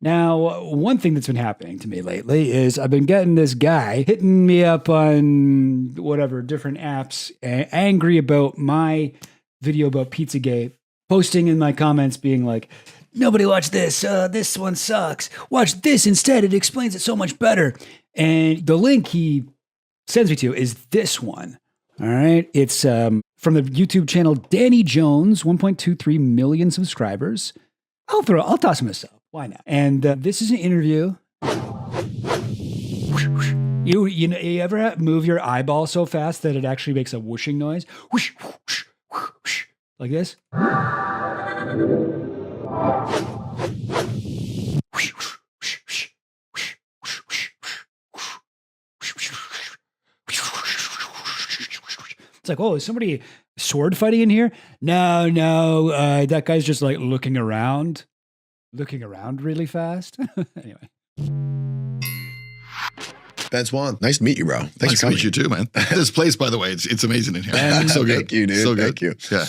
Now, one thing that's been happening to me lately is I've been getting this guy hitting me up on whatever, different apps, angry about my video about Pizzagate, posting in my comments being like, nobody watch this. This one sucks. Watch this instead. It explains it so much better. And the link he sends me to is this one. All right. It's from the YouTube channel Danny Jones, 1.23 million subscribers. I'll toss him this up. Why not? And this is an interview. You ever move your eyeball so fast that it actually makes a whooshing noise? Whoosh, whoosh, whoosh, like this. It's like, oh, is somebody sword fighting in here? No, that guy's just like looking around really fast. Anyway. Ben Swan, nice to meet you, bro. Thanks nice for coming. to meet you too, man. This place, by the way, it's amazing in here. So good. Thank you, dude. So good. Thank you. Yeah.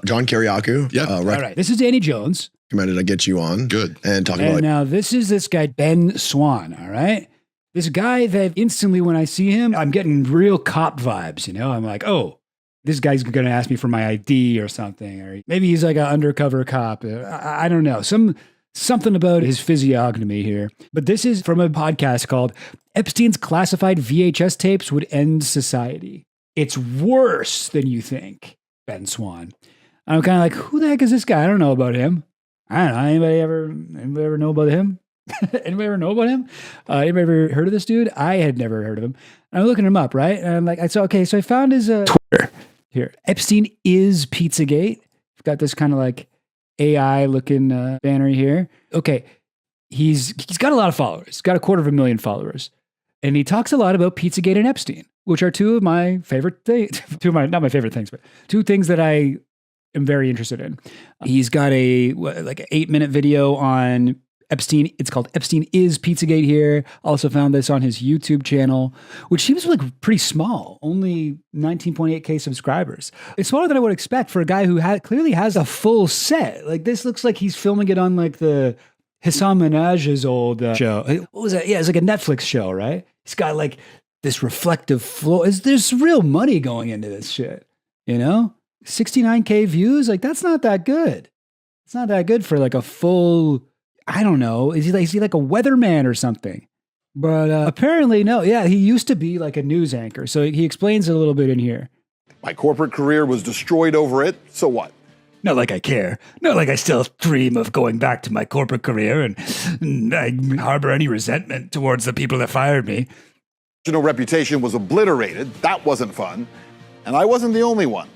John Kiriakou. Yeah. All right. This is Danny Jones. Recommended I get you on. Good. And talk And about now this is this guy, Ben Swan. All right. This guy that instantly when I see him, I'm getting real cop vibes. You know, I'm like, oh, this guy's going to ask me for my ID or something. Or maybe he's like an undercover cop. I don't know. Something about his physiognomy here. But this is from a podcast called Epstein's Classified VHS Tapes Would End Society. It's worse than you think, Ben Swan. I'm kind of like, who the heck is this guy? I don't know about him. I don't know. Anybody ever know about him? Anybody ever know about him? Anybody ever heard of this dude? I had never heard of him. I'm looking him up, right? And I'm like, so I found his Twitter here. Epstein is Pizzagate. I've got this kind of like AI looking banner here. Okay. He's got a lot of followers. He's got 250,000 followers. And he talks a lot about Pizzagate and Epstein, which are two of my favorite things. Not my favorite things, but two things that I am very interested in. He's got an 8-minute video on Epstein. It's called Epstein is Pizzagate here. Also found this on his YouTube channel, which seems like pretty small, only 19.8K subscribers. It's smaller than I would expect for a guy who clearly has a full set. Like this looks like he's filming it on like the Hasan Minhaj's old show. What was that? Yeah, it's like a Netflix show, right? He's got like this reflective flow. There's real money going into this shit, you know? 69K views? Like that's not that good. It's not that good for like a full... I don't know. Is he like a weatherman or something? But apparently, no. Yeah, he used to be like a news anchor. So he explains it a little bit in here. My corporate career was destroyed over it. So what? Not like I care. Not like I still dream of going back to my corporate career and I harbor any resentment towards the people that fired me. Professional reputation was obliterated. That wasn't fun. And I wasn't the only one.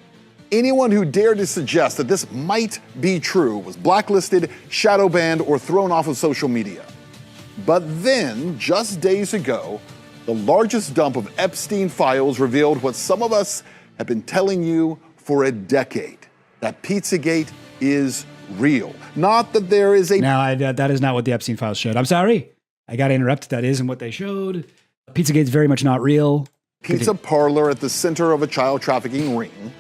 Anyone who dared to suggest that this might be true was blacklisted, shadow banned, or thrown off of social media. But then, just days ago, the largest dump of Epstein files revealed what some of us have been telling you for a decade, that Pizzagate is real. Not that there is a... No, that is not what the Epstein files showed. I'm sorry. I got to interrupt. That isn't what they showed. Pizzagate's very much not real. Pizza parlor at the center of a child trafficking ring.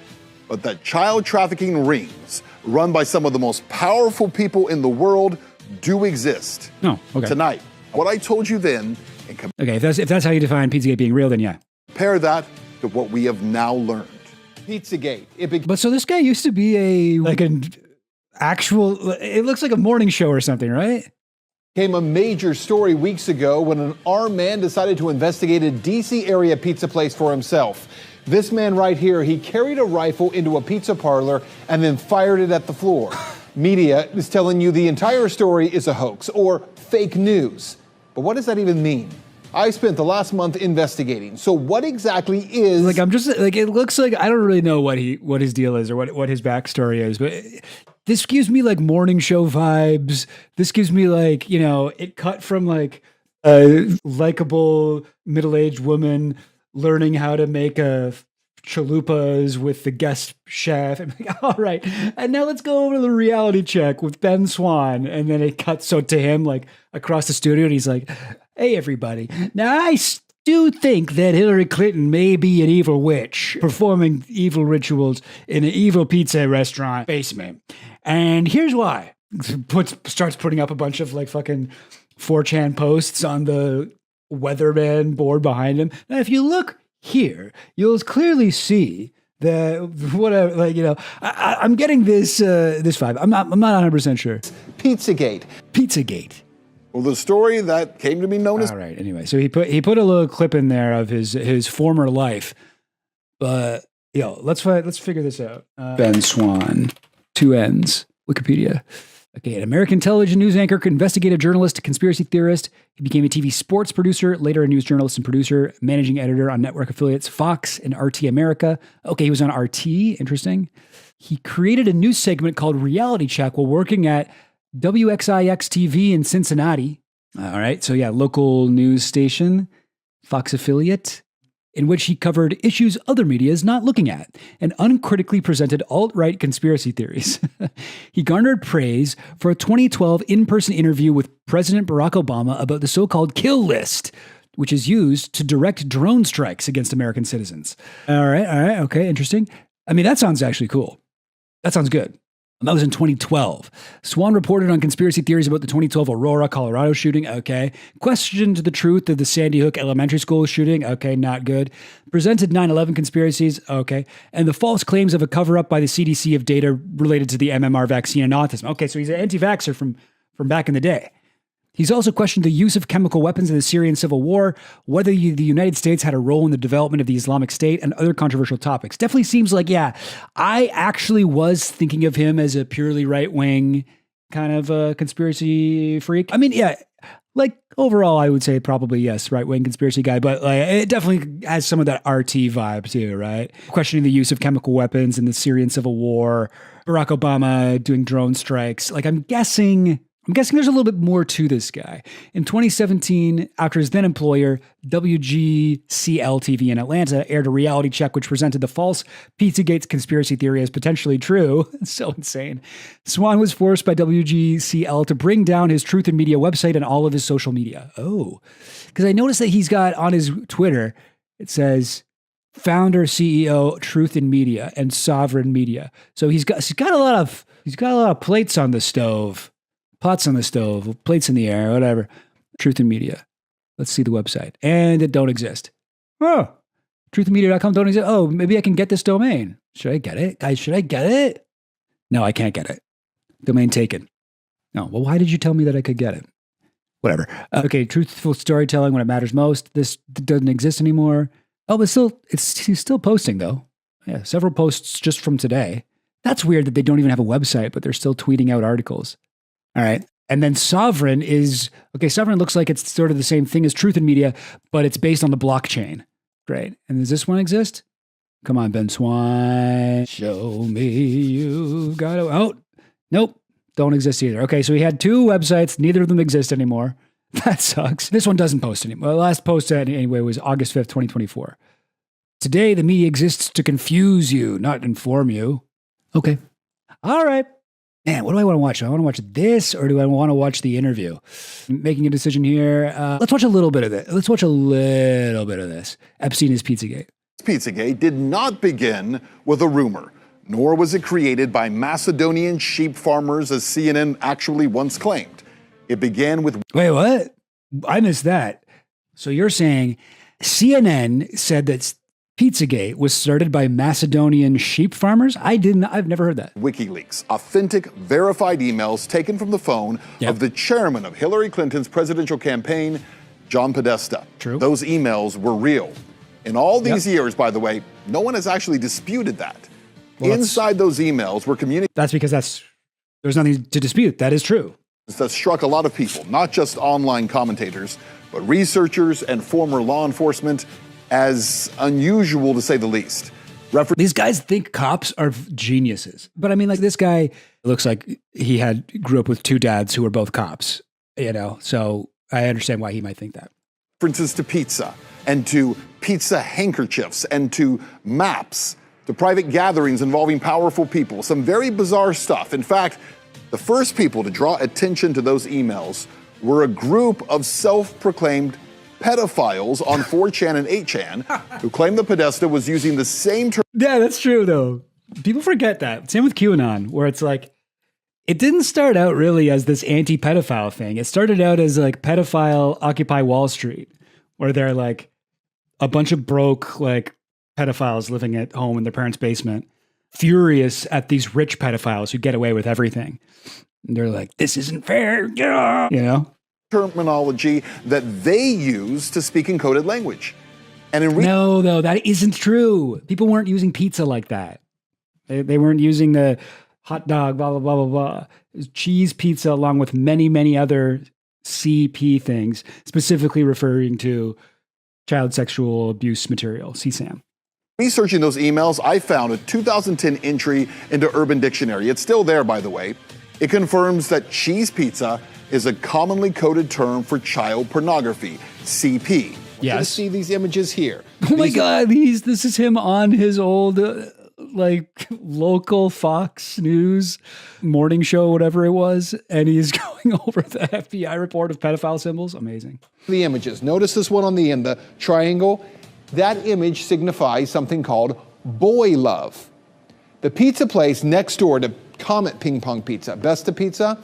But that child trafficking rings, run by some of the most powerful people in the world, do exist. Oh, okay. Tonight, what I told you then, and okay, if that's how you define Pizzagate being real, then yeah. compare that to what we have now learned. Pizzagate. But so this guy used to be an actual, it looks like a morning show or something, right? Came a major story weeks ago when an armed man decided to investigate a DC area pizza place for himself. This man right here, he carried a rifle into a pizza parlor and then fired it at the floor. Media is telling you the entire story is a hoax or fake news. But what does that even mean? I spent the last month investigating. So what exactly is... I'm just like, it looks like, I don't really know what his deal is or what his backstory is, but this gives me like morning show vibes. This gives me like, it cut from like a likable middle-aged woman learning how to make chalupas with the guest chef. I'm like, all right. And now let's go over to the reality check with Ben Swan. And then it cuts to him like across the studio. And he's like, hey, everybody. Now I do think that Hillary Clinton may be an evil witch performing evil rituals in an evil pizza restaurant basement. And here's why. starts putting up a bunch of like fucking 4chan posts on the weatherman board behind him. Now, if you look here, you'll clearly see the whatever, like, you know, I'm getting this this vibe. I'm not 100% sure. Pizzagate. Pizzagate. Well, the story that came to be known as All right. Anyway, so he put a little clip in there of his former life, but let's figure this out. Ben Swan, 2 N's, Wikipedia. Okay, an American television news anchor, investigative journalist, conspiracy theorist. He became a TV sports producer, later a news journalist and producer, managing editor on network affiliates Fox and RT America. Okay, he was on RT. Interesting. He created a news segment called Reality Check while working at WXIX TV in Cincinnati. All right, so yeah, local news station, Fox affiliate, in which he covered issues other media is not looking at and uncritically presented alt-right conspiracy theories. He garnered praise for a 2012 in-person interview with President Barack Obama about the so-called kill list, which is used to direct drone strikes against American citizens. All right, okay, interesting. I mean, that sounds actually cool. That sounds good. That was in 2012. Swan reported on conspiracy theories about the 2012 Aurora, Colorado shooting. Okay. Questioned the truth of the Sandy Hook Elementary School shooting. Okay, not good. Presented 9/11 conspiracies. Okay. And the false claims of a cover-up by the CDC of data related to the MMR vaccine and autism. Okay, so he's an anti-vaxxer from back in the day. He's also questioned the use of chemical weapons in the Syrian civil war, whether the United States had a role in the development of the Islamic State, and other controversial topics. Definitely seems like, yeah, I actually was thinking of him as a purely right-wing kind of a conspiracy freak. I mean, yeah, like overall, I would say probably yes, right-wing conspiracy guy, but like, it definitely has some of that RT vibe too, right? Questioning the use of chemical weapons in the Syrian civil war, Barack Obama doing drone strikes. Like, I'm guessing there's a little bit more to this guy. In 2017, after his then employer, WGCL TV in Atlanta, aired a reality check which presented the false Pizzagate conspiracy theory as potentially true. It's so insane. Swan was forced by WGCL to bring down his Truth and Media website and all of his social media. Oh, because I noticed that he's got on his Twitter, it says founder, CEO, Truth and Media, and Sovereign Media. So he's got a lot of plates on the stove. Pots on the stove, plates in the air, whatever. Truth and Media. Let's see the website. And it don't exist. Oh, truthandmedia.com don't exist. Oh, maybe I can get this domain. Should I get it? Guys, should I get it? No, I can't get it. Domain taken. No, well, why did you tell me that I could get it? Whatever. Okay, truthful storytelling when it matters most. This doesn't exist anymore. Oh, but he's still posting though. Yeah, several posts just from today. That's weird that they don't even have a website, but they're still tweeting out articles. All right. And then Sovereign looks like it's sort of the same thing as Truth and Media, but it's based on the blockchain. Great. And does this one exist? Come on, Ben Swan. Show me you got it. Oh, nope. Don't exist either. Okay, so he had 2 websites. Neither of them exist anymore. That sucks. This one doesn't post anymore. The last post anyway was August 5th, 2024. Today, the media exists to confuse you, not inform you. Okay. All right. Man, what do I want to watch? Do I want to watch this or do I want to watch the interview? I'm making a decision here. Let's watch a little bit of it. Let's watch a little bit of this. Epstein is Pizzagate. Pizzagate did not begin with a rumor, nor was it created by Macedonian sheep farmers, as CNN actually once claimed. It began with... Wait, what? I missed that. So you're saying CNN said that Pizzagate was started by Macedonian sheep farmers? I've never heard that. WikiLeaks, authentic, verified emails taken from the phone of the chairman of Hillary Clinton's presidential campaign, John Podesta. True. Those emails were real. In all these years, by the way, no one has actually disputed that. Well, inside those emails were communications. That's because there's nothing to dispute. That is true. That struck a lot of people, not just online commentators, but researchers and former law enforcement, as unusual to say the least. These guys think cops are geniuses. But I mean, like, this guy looks like he grew up with 2 dads who were both cops, so I understand why he might think that. References to pizza and to pizza handkerchiefs and to maps, to private gatherings involving powerful people, some very bizarre stuff. In fact, the first people to draw attention to those emails were a group of self-proclaimed pedophiles on 4chan and 8chan who claimed that Podesta was using the same term. Yeah, that's true, though. People forget that. Same with QAnon, where it's like, It didn't start out really as this anti-pedophile thing. It started out as like pedophile Occupy Wall Street, where they're like a bunch of broke like pedophiles living at home in their parents' basement, furious at these rich pedophiles who get away with everything. And they're like, this isn't fair, yeah, you know? Terminology that they use to speak in coded language. And in No, that isn't true. People weren't using pizza like that. They weren't using the hot dog, blah, blah, blah, blah, blah. It was cheese pizza along with many, many other CP things, specifically referring to child sexual abuse material, CSAM. researching those emails, I found a 2010 entry into Urban Dictionary. It's still there, by the way. It confirms that cheese pizza is a commonly coded term for child pornography, CP. You're gonna see these images here. Oh my God, this is him on his old like local Fox News morning show, whatever it was, and he's going over the FBI report of pedophile symbols. Amazing. The images. Notice this one on the end, the triangle. That image signifies something called boy love. The pizza place next door to Comet Ping Pong Pizza, Besta Pizza,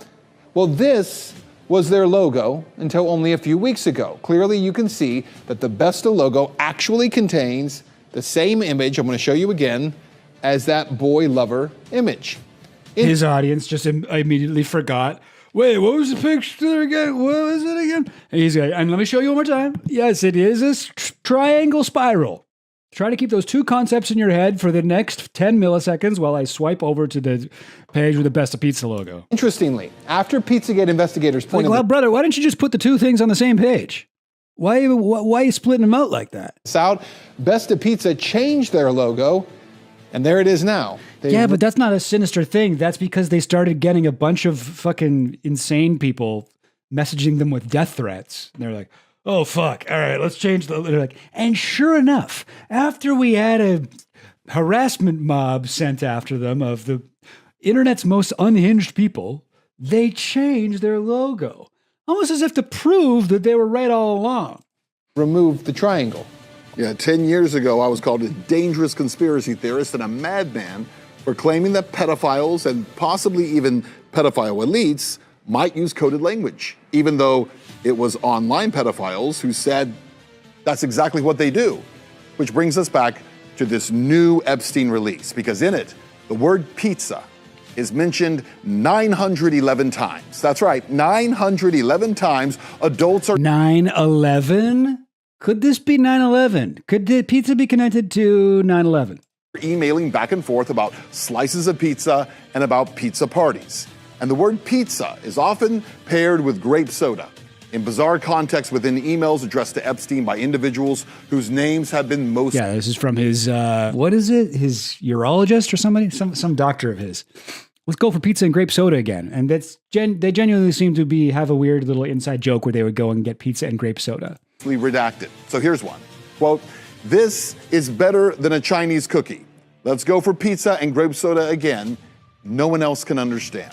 well, this was their logo until only a few weeks ago. Clearly, you can see that the Besta logo actually contains the same image, I'm going to show you again, as that boy lover image. His audience just immediately forgot. Wait, what was the picture again? What was it again? And he's like, and let me show you one more time. Yes, it is a triangle spiral. Try to keep those two concepts in your head for the next 10 milliseconds while I swipe over to the page with the Besta Pizza logo. Interestingly, after Pizzagate investigators Like, pointed well, brother, why don't you just put the two things on the same page? Why are you splitting them out like that? this out, Besta Pizza changed their logo, and there it is now. Yeah, but that's not a sinister thing. That's because they started getting a bunch of fucking insane people messaging them with death threats. And they're like, oh, fuck. All right, let's change the... They're like, and sure enough, after we had a harassment mob sent after them of the internet's most unhinged people, they changed their logo. Almost as if to prove that they were right all along. Removed the triangle. Yeah, 10 years ago, I was called a dangerous conspiracy theorist and a madman for claiming that pedophiles and possibly even pedophile elites might use coded language, even though it was online pedophiles who said that's exactly what they do. Which brings us back to this new Epstein release, because in it, the word pizza is mentioned 911 times. That's right, 911 times adults are 9/11? Could this be 9/11? Could the pizza be connected to 9/11? emailing back and forth about slices of pizza and about pizza parties. And the word pizza is often paired with grape soda in bizarre contexts within emails addressed to Epstein by individuals whose names have been most... Yeah, this is from his, what is it? His urologist or somebody? Some doctor of his. Let's go for pizza and grape soda again. And they genuinely seem to have a weird little inside joke where they would go and get pizza and grape soda. redacted. So here's one. Quote, this is better than a Chinese cookie. Let's go for pizza and grape soda again. No one else can understand.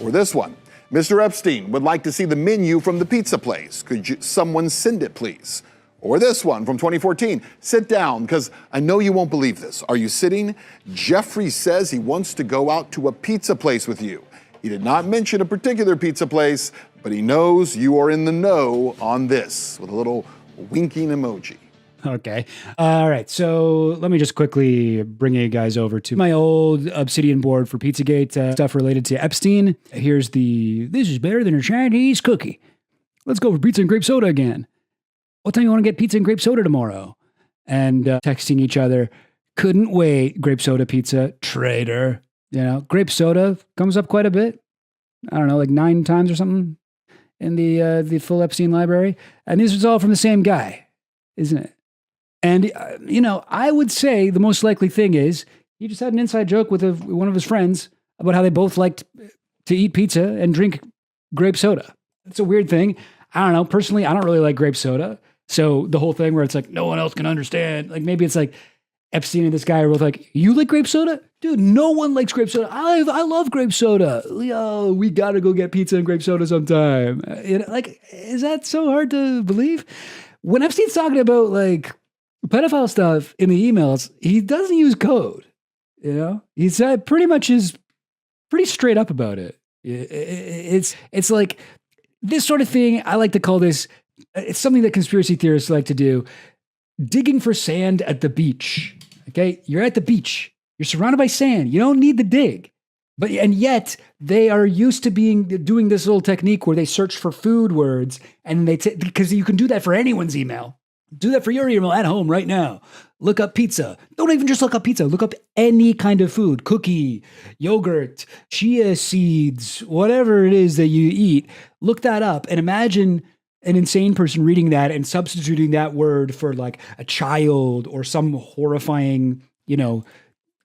Or this one. Mr. Epstein would like to see the menu from the pizza place. Could someone send it, please? Or this one from 2014. Sit down, because I know you won't believe this. Are you sitting? Jeffrey says he wants to go out to a pizza place with you. He did not mention a particular pizza place, but he knows you are in the know on this, with a little winking emoji. Okay. All right. So let me just quickly bring you guys over to my old Obsidian board for Pizzagate stuff related to Epstein. Here's this is better than a Chinese cookie. Let's go for pizza and grape soda again. What time you want to get pizza and grape soda tomorrow? And texting each other, couldn't wait, grape soda pizza, traitor. You know, grape soda comes up quite a bit. I don't know, like 9 times or something in the full Epstein library. And this was all from the same guy, isn't it? And, I would say the most likely thing is he just had an inside joke with one of his friends about how they both liked to eat pizza and drink grape soda. It's a weird thing. I don't know. Personally, I don't really like grape soda. So the whole thing where it's like, no one else can understand. Like maybe it's like Epstein and this guy are both like, you like grape soda? Dude, no one likes grape soda. I love grape soda. Yo, we got to go get pizza and grape soda sometime. Is that so hard to believe? When Epstein's talking about like pedophile stuff in the emails, he doesn't use code. He's pretty much is pretty straight up about it. It's like this sort of thing. I like to call this. It's something that conspiracy theorists like to do. Digging for sand at the beach. Okay, you're at the beach. You're surrounded by sand. You don't need the dig. And yet they are used to doing this little technique where they search for food words, and because you can do that for anyone's email. Do that for your email at home right now. Look up pizza. Don't even just look up pizza. Look up any kind of food, cookie, yogurt, chia seeds, whatever it is that you eat. Look that up and imagine an insane person reading that and substituting that word for like a child or some horrifying,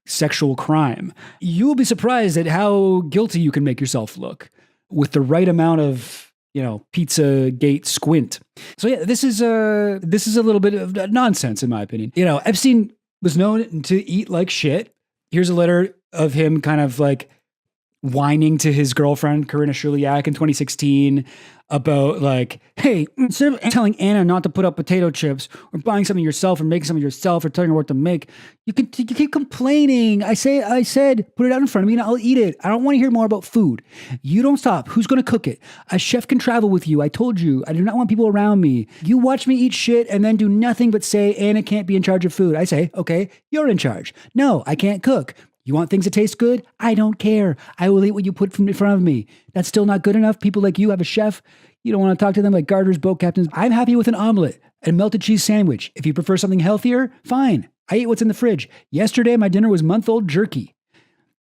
sexual crime. You will be surprised at how guilty you can make yourself look with the right amount of, Pizzagate squint. So yeah, this is a little bit of nonsense in my opinion. Epstein was known to eat like shit. Here's a letter of him kind of like whining to his girlfriend, Karina Shuliak, in 2016 about like, hey, instead of telling Anna not to put up potato chips or buying something yourself or making something yourself or telling her what to make, you keep complaining. I said, put it out in front of me and I'll eat it. I don't want to hear more about food. You don't stop. Who's going to cook it? A chef can travel with you. I told you. I do not want people around me. You watch me eat shit and then do nothing but say Anna can't be in charge of food. I say, okay, you're in charge. No, I can't cook. You want things that taste good? I don't care. I will eat what you put in front of me. That's still not good enough. People like you have a chef. You don't want to talk to them like garters, boat captains. I'm happy with an omelet and a melted cheese sandwich. If you prefer something healthier, fine. I eat what's in the fridge. Yesterday, my dinner was month-old jerky.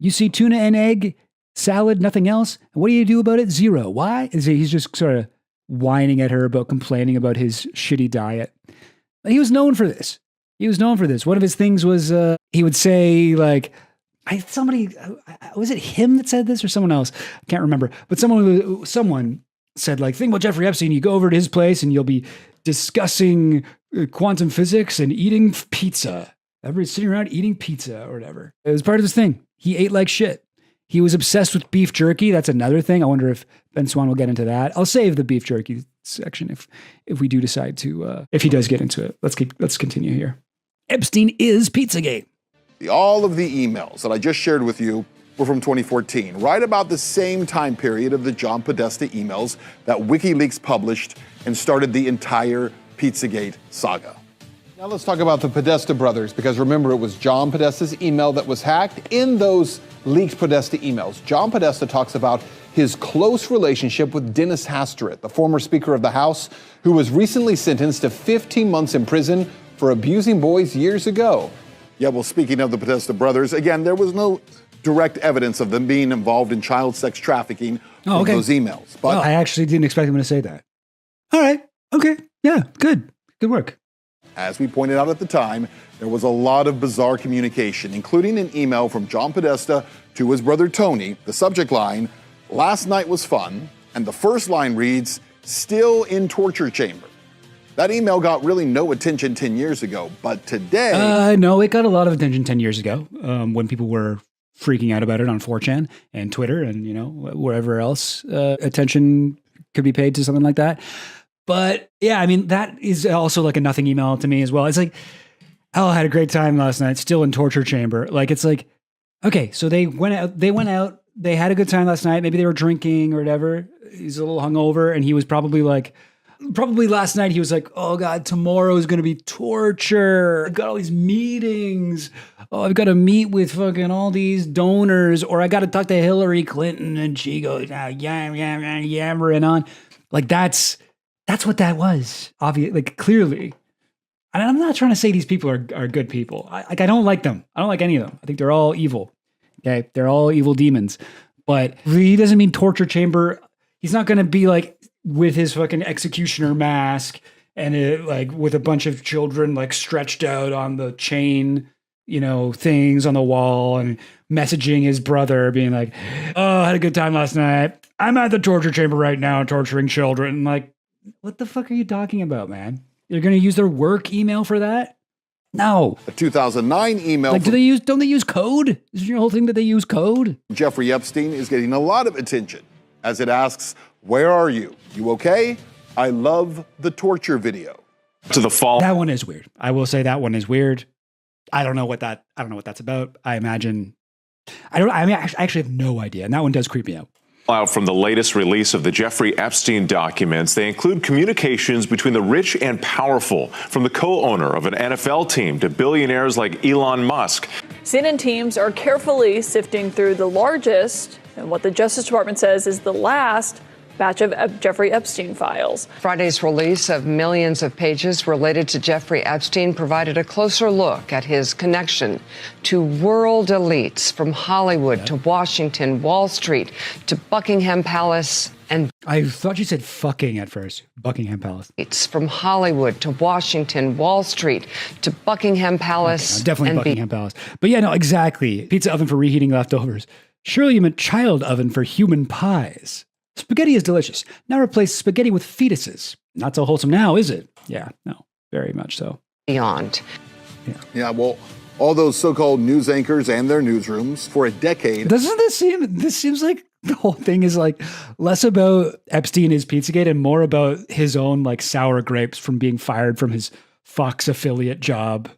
You see tuna and egg, salad, nothing else. And what do you do about it? Zero. Why? He's just sort of whining at her about complaining about his shitty diet. He was known for this. One of his things was he would say like, was it him that said this or someone else? I can't remember. But someone said like, think about Jeffrey Epstein. You go over to his place and you'll be discussing quantum physics and eating pizza. Everybody's sitting around eating pizza or whatever. It was part of his thing. He ate like shit. He was obsessed with beef jerky. That's another thing. I wonder if Ben Swan will get into that. I'll save the beef jerky section if we do decide to, if he does get into it. Let's continue here. Epstein is Pizzagate. All of the emails that I just shared with you were from 2014, right about the same time period of the John Podesta emails that WikiLeaks published and started the entire Pizzagate saga. Now let's talk about the Podesta brothers, because remember, it was John Podesta's email that was hacked. In those leaked Podesta emails, John Podesta talks about his close relationship with Dennis Hastert, the former Speaker of the House, who was recently sentenced to 15 months in prison for abusing boys years ago. Yeah, well, speaking of the Podesta brothers, again, there was no direct evidence of them being involved in child sex trafficking from those emails. But well, I actually didn't expect him to say that. All right. Okay. Yeah. Good work. as we pointed out at the time, there was a lot of bizarre communication, including an email from John Podesta to his brother Tony. The subject line, "Last night was fun," and the first line reads, "Still in torture chamber." That email got really no attention 10 years ago, but today... No, it got a lot of attention 10 years ago when people were freaking out about it on 4chan and Twitter and, you know, wherever else attention could be paid to something like that. But yeah, I mean, that is also like a nothing email to me as well. It's like, oh, I had a great time last night, still in torture chamber. Like, it's like, okay, so they went out, they had a good time last night. Maybe they were drinking or whatever. He's a little hungover and he was probably last night he was like, oh God, tomorrow is going to be torture. I've got all these meetings. Oh, I've got to meet with fucking all these donors, or I got to talk to Hillary Clinton and she goes, yammering on. Like that's what that was. Obviously, like clearly. And I'm not trying to say these people are good people. I don't like them. I don't like any of them. I think they're all evil. Okay. They're all evil demons, but he doesn't mean torture chamber. He's not going to be like, with his fucking executioner mask and like with a bunch of children like stretched out on the chain, you know, things on the wall and messaging his brother being like, oh, I had a good time last night. I'm at the torture chamber right now torturing children. Like, what the fuck are you talking about, man? You're going to use their work email for that? No. A 2009 email. Like, don't they use code? Is your whole thing that they use code? Jeffrey Epstein is getting a lot of attention as it asks, "Where are you? You okay? I love the torture video." To the fall. That one is weird. I will say that one is weird. I don't know what that's about. I actually have no idea. And that one does creep me out. Out from the latest release of the Jeffrey Epstein documents, they include communications between the rich and powerful, from the co-owner of an NFL team to billionaires like Elon Musk. CNN teams are carefully sifting through the largest, and what the Justice Department says is the last, batch of Jeffrey Epstein files. Friday's release of millions of pages related to Jeffrey Epstein provided a closer look at his connection to world elites from Hollywood to Washington, Wall Street to Buckingham Palace and I thought you said fucking at first. Buckingham Palace. it's from Hollywood to Washington, Wall Street to Buckingham Palace. Okay, definitely and Buckingham Palace. But yeah, no, exactly. Pizza oven for reheating leftovers. Surely you meant child oven for human pies. Spaghetti is delicious. Now replace spaghetti with fetuses. Not so wholesome now, is it? Yeah, no, very much so. beyond. Yeah, well, all those so-called news anchors and their newsrooms for a decade. Doesn't this seems like the whole thing is like less about Epstein is Pizzagate and more about his own like sour grapes from being fired from his Fox affiliate job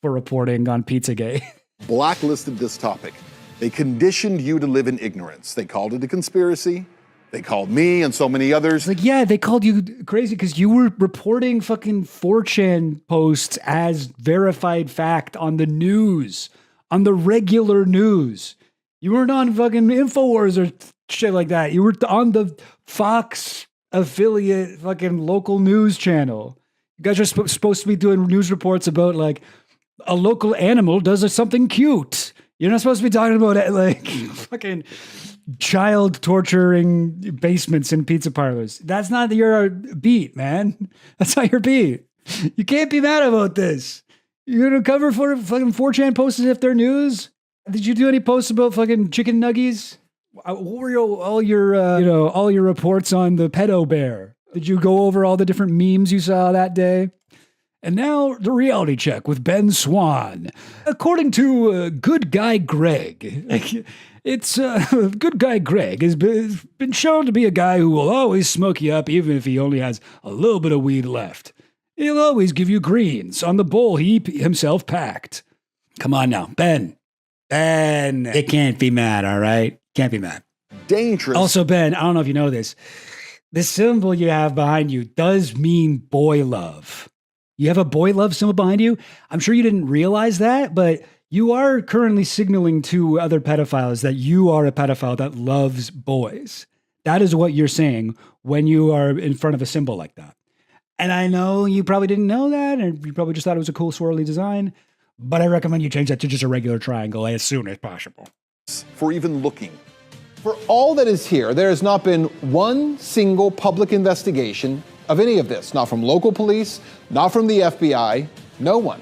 for reporting on Pizzagate. Blacklisted this topic. They conditioned you to live in ignorance. They called it a conspiracy. They called me and so many others. Like, yeah, they called you crazy because you were reporting fucking 4chan posts as verified fact on the news, on the regular news. You weren't on fucking InfoWars or shit like that. You were on the Fox affiliate fucking local news channel. You guys are supposed to be doing news reports about like a local animal does something cute. You're not supposed to be talking about it like fucking child torturing basements in pizza parlors. That's not your beat, man. That's not your beat. You can't be mad about this. You're gonna cover for fucking 4chan posts as if they're news. Did you do any posts about fucking chicken nuggies? What were all your reports on the pedo bear? Did you go over all the different memes you saw that day? And now the reality check with Ben Swan. According to Good Guy Greg, it's Good Guy Greg has been shown to be a guy who will always smoke you up even if he only has a little bit of weed left. He'll always give you greens on the bowl he himself packed. Come on now, Ben. Ben, you can't be mad, all right? Can't be mad. Dangerous. Also, Ben, I don't know if you know this. The symbol you have behind you does mean boy love. You have a boy love symbol behind you. I'm sure you didn't realize that, but you are currently signaling to other pedophiles that you are a pedophile that loves boys. That is what you're saying when you are in front of a symbol like that. And I know you probably didn't know that, and you probably just thought it was a cool swirly design, but I recommend you change that to just a regular triangle as soon as possible. For even looking. For all that is here, there has not been one single public investigation of any of this. Not from local police, not from the FBI, no one.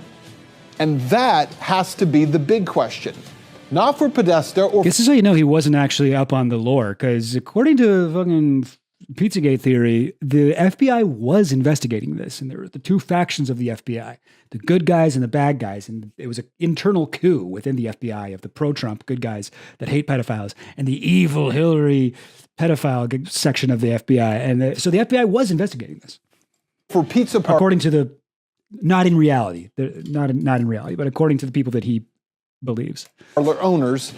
And that has to be the big question. Not for Podesta or... This is how you know he wasn't actually up on the lore, because according to fucking Pizzagate theory, the FBI was investigating this, and there were the two factions of the FBI, the good guys and the bad guys, and it was an internal coup within the FBI of the pro-Trump good guys that hate pedophiles, and the evil Hillary pedophile section of the FBI, and so the FBI was investigating this. For pizza parlor, according to the, not in reality, not in reality, but according to the people that he believes. Parlor owners,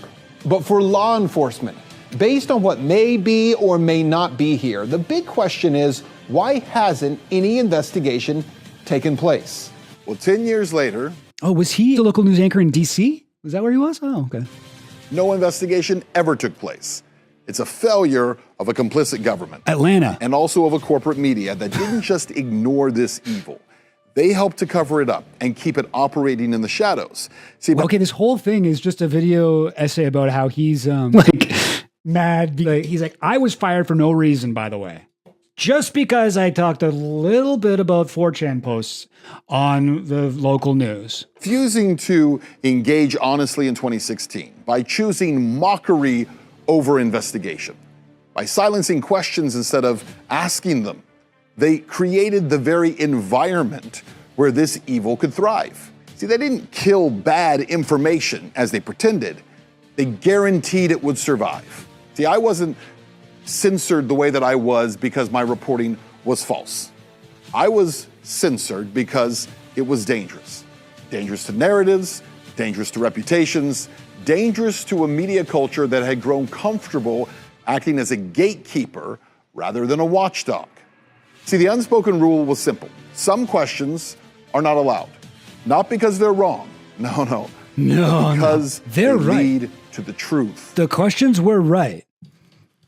but for law enforcement. Based on what may be or may not be here, the big question is, why hasn't any investigation taken place? Well, 10 years later... Oh, was he the local news anchor in D.C.? Was that where he was? Oh, okay. No investigation ever took place. It's a failure of a complicit government. Atlanta. And also of a corporate media that didn't just ignore this evil. They helped to cover it up and keep it operating in the shadows. See, okay, this whole thing is just a video essay about how he's like mad. He's like, I was fired for no reason, by the way. Just because I talked a little bit about 4chan posts on the local news. Refusing to engage honestly in 2016 by choosing mockery over investigation, by silencing questions instead of asking them. They created the very environment where this evil could thrive. See, they didn't kill bad information as they pretended. They guaranteed it would survive. See, I wasn't censored the way that I was because my reporting was false. I was censored because it was dangerous. Dangerous to narratives, dangerous to reputations, dangerous to a media culture that had grown comfortable acting as a gatekeeper rather than a watchdog. See, the unspoken rule was simple. Some questions are not allowed. Not because they're wrong. No. Because they're right. Lead to the truth. The questions were right.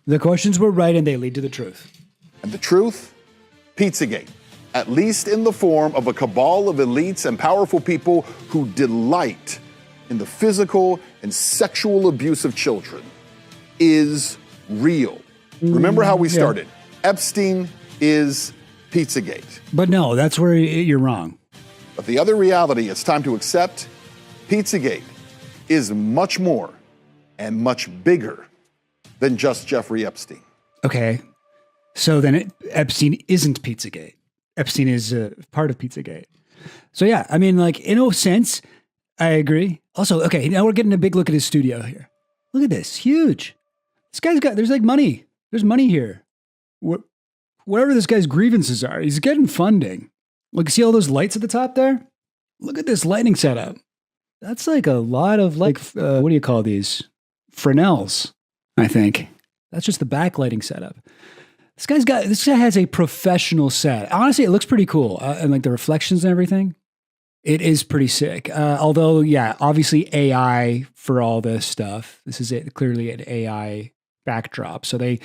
The questions were right and they lead to the truth. And the truth? Pizzagate. At least in the form of a cabal of elites and powerful people who delight in the physical and sexual abuse of children, is real. Remember how we started. Epstein is Pizzagate. But no, that's where you're wrong. But the other reality it's time to accept, Pizzagate is much more and much bigger than just Jeffrey Epstein. Okay. So then Epstein isn't Pizzagate. Epstein is part of Pizzagate. So yeah, I mean, like, in a sense, I agree. Also, okay, now we're getting a big look at his studio here. Look at this, huge. This guy's got, there's like money. There's money here. Whatever this guy's grievances are, he's getting funding. Look, see all those lights at the top there? Look at this lighting setup. That's like a lot of like, what do you call these? Fresnels, I think. That's just the backlighting setup. This guy has a professional set. Honestly, it looks pretty cool. And like the reflections and everything. It is pretty sick. Although, yeah, obviously AI for all this stuff. This is clearly an AI backdrop. So they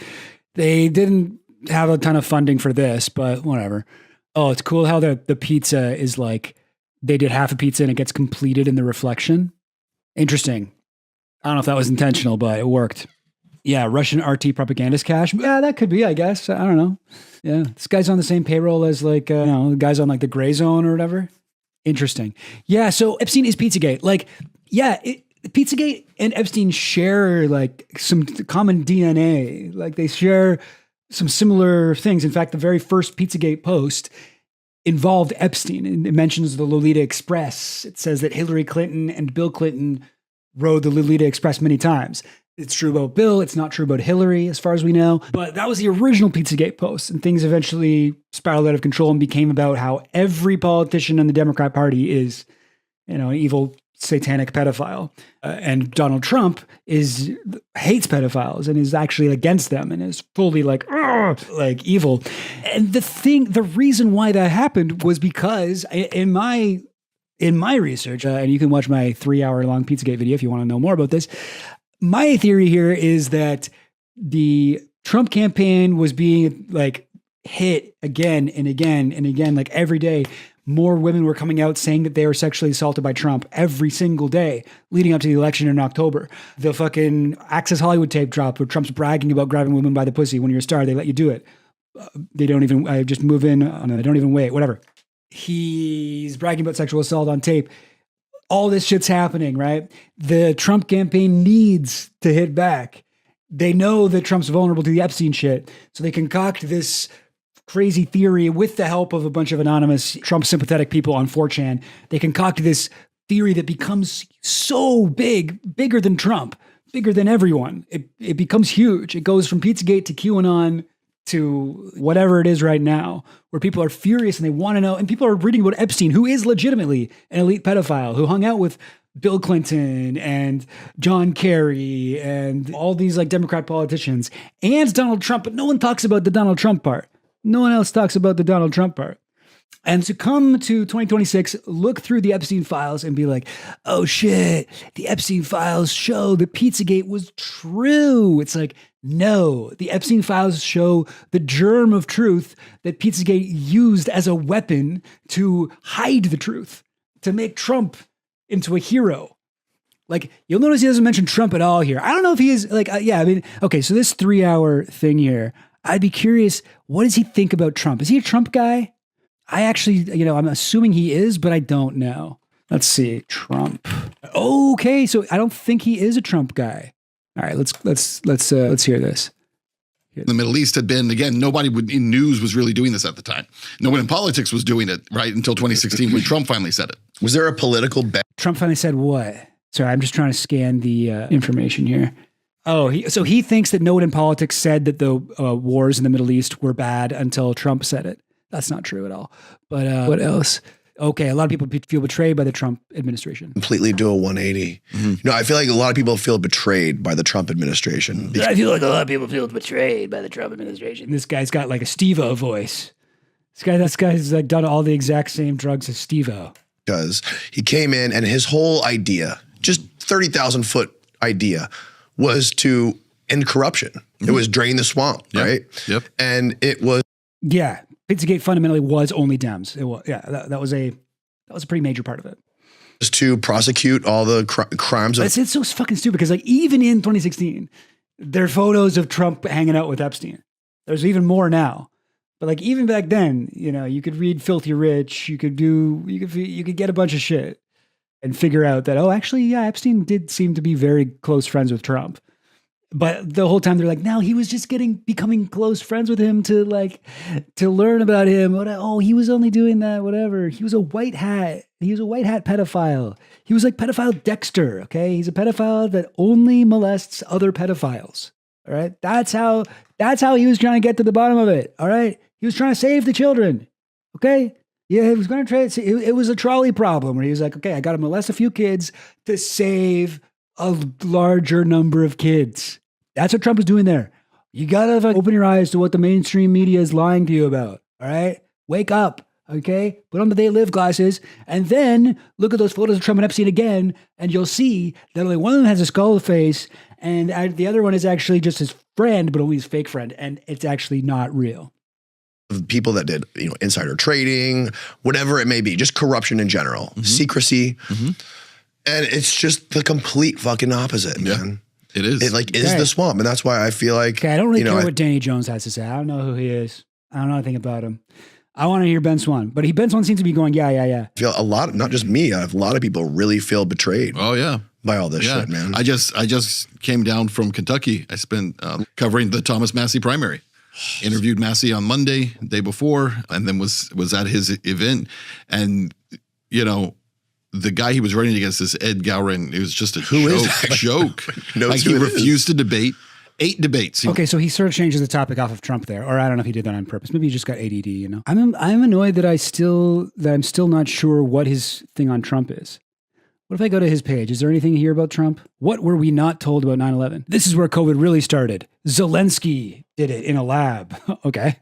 didn't have a ton of funding for this, but whatever. Oh, it's cool how the pizza is like, they did half a pizza and it gets completed in the reflection. Interesting. I don't know if that was intentional, but it worked. Yeah, Russian RT propagandist cash. Yeah, that could be, I guess. I don't know. Yeah, this guy's on the same payroll as like, the guys on like the Gray Zone or whatever. Interesting. Yeah, so Epstein is Pizzagate. Like, yeah, Pizzagate and Epstein share like some common DNA. Like they share some similar things. In fact, the very first Pizzagate post involved Epstein. And it mentions the Lolita Express. It says that Hillary Clinton and Bill Clinton rode the Lolita Express many times. It's true about Bill. It's not true about Hillary, as far as we know. But that was the original Pizzagate post. And things eventually spiraled out of control and became about how every politician in the Democrat Party is, an evil satanic pedophile. And Donald Trump hates pedophiles and is actually against them and is fully like evil. And the reason why that happened was because in my research, and you can watch my 3-hour-long Pizzagate video if you want to know more about this. My theory here is that the Trump campaign was being like hit again and again and again, like every day. More women were coming out saying that they were sexually assaulted by Trump every single day leading up to the election in October. The fucking Access Hollywood tape dropped where Trump's bragging about grabbing women by the pussy. When you're a star, they let you do it. They don't even, just move in. They don't even wait, whatever. He's bragging about sexual assault on tape. All this shit's happening, right? The Trump campaign needs to hit back. They know that Trump's vulnerable to the Epstein shit, so they concoct this crazy theory with the help of a bunch of anonymous Trump sympathetic people on 4chan. They concoct this theory that becomes so bigger than Trump, bigger than everyone. It becomes huge. It goes from Pizzagate to QAnon to whatever it is right now, where people are furious and they want to know, and people are reading about Epstein, who is legitimately an elite pedophile, who hung out with Bill Clinton and John Kerry and all these like Democrat politicians and Donald Trump, but no one talks about the Donald Trump part. No one else talks about the Donald Trump part. And to come to 2026, look through the Epstein files and be like, oh shit, the Epstein files show that Pizzagate was true. It's like, no, the Epstein files show the germ of truth that Pizzagate used as a weapon to hide the truth, to make Trump into a hero. Like, you'll notice he doesn't mention Trump at all here. I don't know if he is like, okay, so this 3-hour thing here, I'd be curious, what does he think about Trump? Is he a Trump guy? I actually, I'm assuming he is, but I don't know. Let's see. Trump. Okay, so I don't think he is a Trump guy. All right, let's hear this. The Middle East had been, again, nobody in news was really doing this at the time. No one in politics was doing it, right, until 2016 when Trump finally said it. Was there a political bet? Trump finally said what? Sorry, I'm just trying to scan the information here. Oh, so he thinks that no one in politics said that the wars in the Middle East were bad until Trump said it. That's not true at all. But what else? okay, a lot of people feel betrayed by the Trump administration. Completely do a 180. No, I feel like a lot of people feel betrayed by the Trump administration. I feel like a lot of people feel betrayed by the Trump administration. This guy's got like a Steve-O voice. This guy's like done all the exact same drugs as Steve-O. Because he came in and his whole idea, just 30,000 foot idea, was to end corruption. It was drain the swamp, right? Yep. And it was. Yeah. Pizzagate fundamentally was only Dems. It was, that was a pretty major part of it. To prosecute all the crimes. It's so fucking stupid because like even in 2016, there are photos of Trump hanging out with Epstein. There's even more now. But like even back then, you know, you could read Filthy Rich, you could get a bunch of shit and figure out that, oh, actually, yeah, Epstein did seem to be very close friends with Trump. But the whole time they're like, no, he was just becoming close friends with him to learn about him. Oh, he was only doing that, whatever. He was a white hat. He was a white hat pedophile. He was like pedophile Dexter, okay? He's a pedophile that only molests other pedophiles, all right? That's how he was trying to get to the bottom of it, all right? He was trying to save the children, okay? Yeah, he was going to try. It was a trolley problem where he was like, okay, I got to molest a few kids to save a larger number of kids. That's what Trump is doing there. You got to open your eyes to what the mainstream media is lying to you about, all right? Wake up, okay? Put on the They Live glasses, and then look at those photos of Trump and Epstein again, and you'll see that only one of them has a skull face, and the other one is actually just his friend, but only his fake friend, and it's actually not real. People that did, insider trading, whatever it may be, just corruption in general, secrecy. And it's just the complete fucking opposite, man. It is. It is the swamp. And that's why I feel like. Okay, I don't really care what Danny Jones has to say. I don't know who he is. I don't know anything about him. I want to hear Ben Swan. But Ben Swan seems to be going, yeah. I feel a lot, not just me, a lot of people really feel betrayed. Oh, yeah. By all this shit, man. I just came down from Kentucky. I spent covering the Thomas Massey primary. Interviewed Massey on Monday, day before, and then was at his event. And, the guy he was running against, this Ed Gowron, it was just a joke. He refused to debate. 8 debates. Okay, so he sort of changes the topic off of Trump there, or I don't know if he did that on purpose. Maybe he just got ADD. I'm annoyed that I'm still not sure what his thing on Trump is. What if I go to his page? Is there anything here about Trump? What were we not told about 9/11? This is where COVID really started. Zelensky did it in a lab. Okay.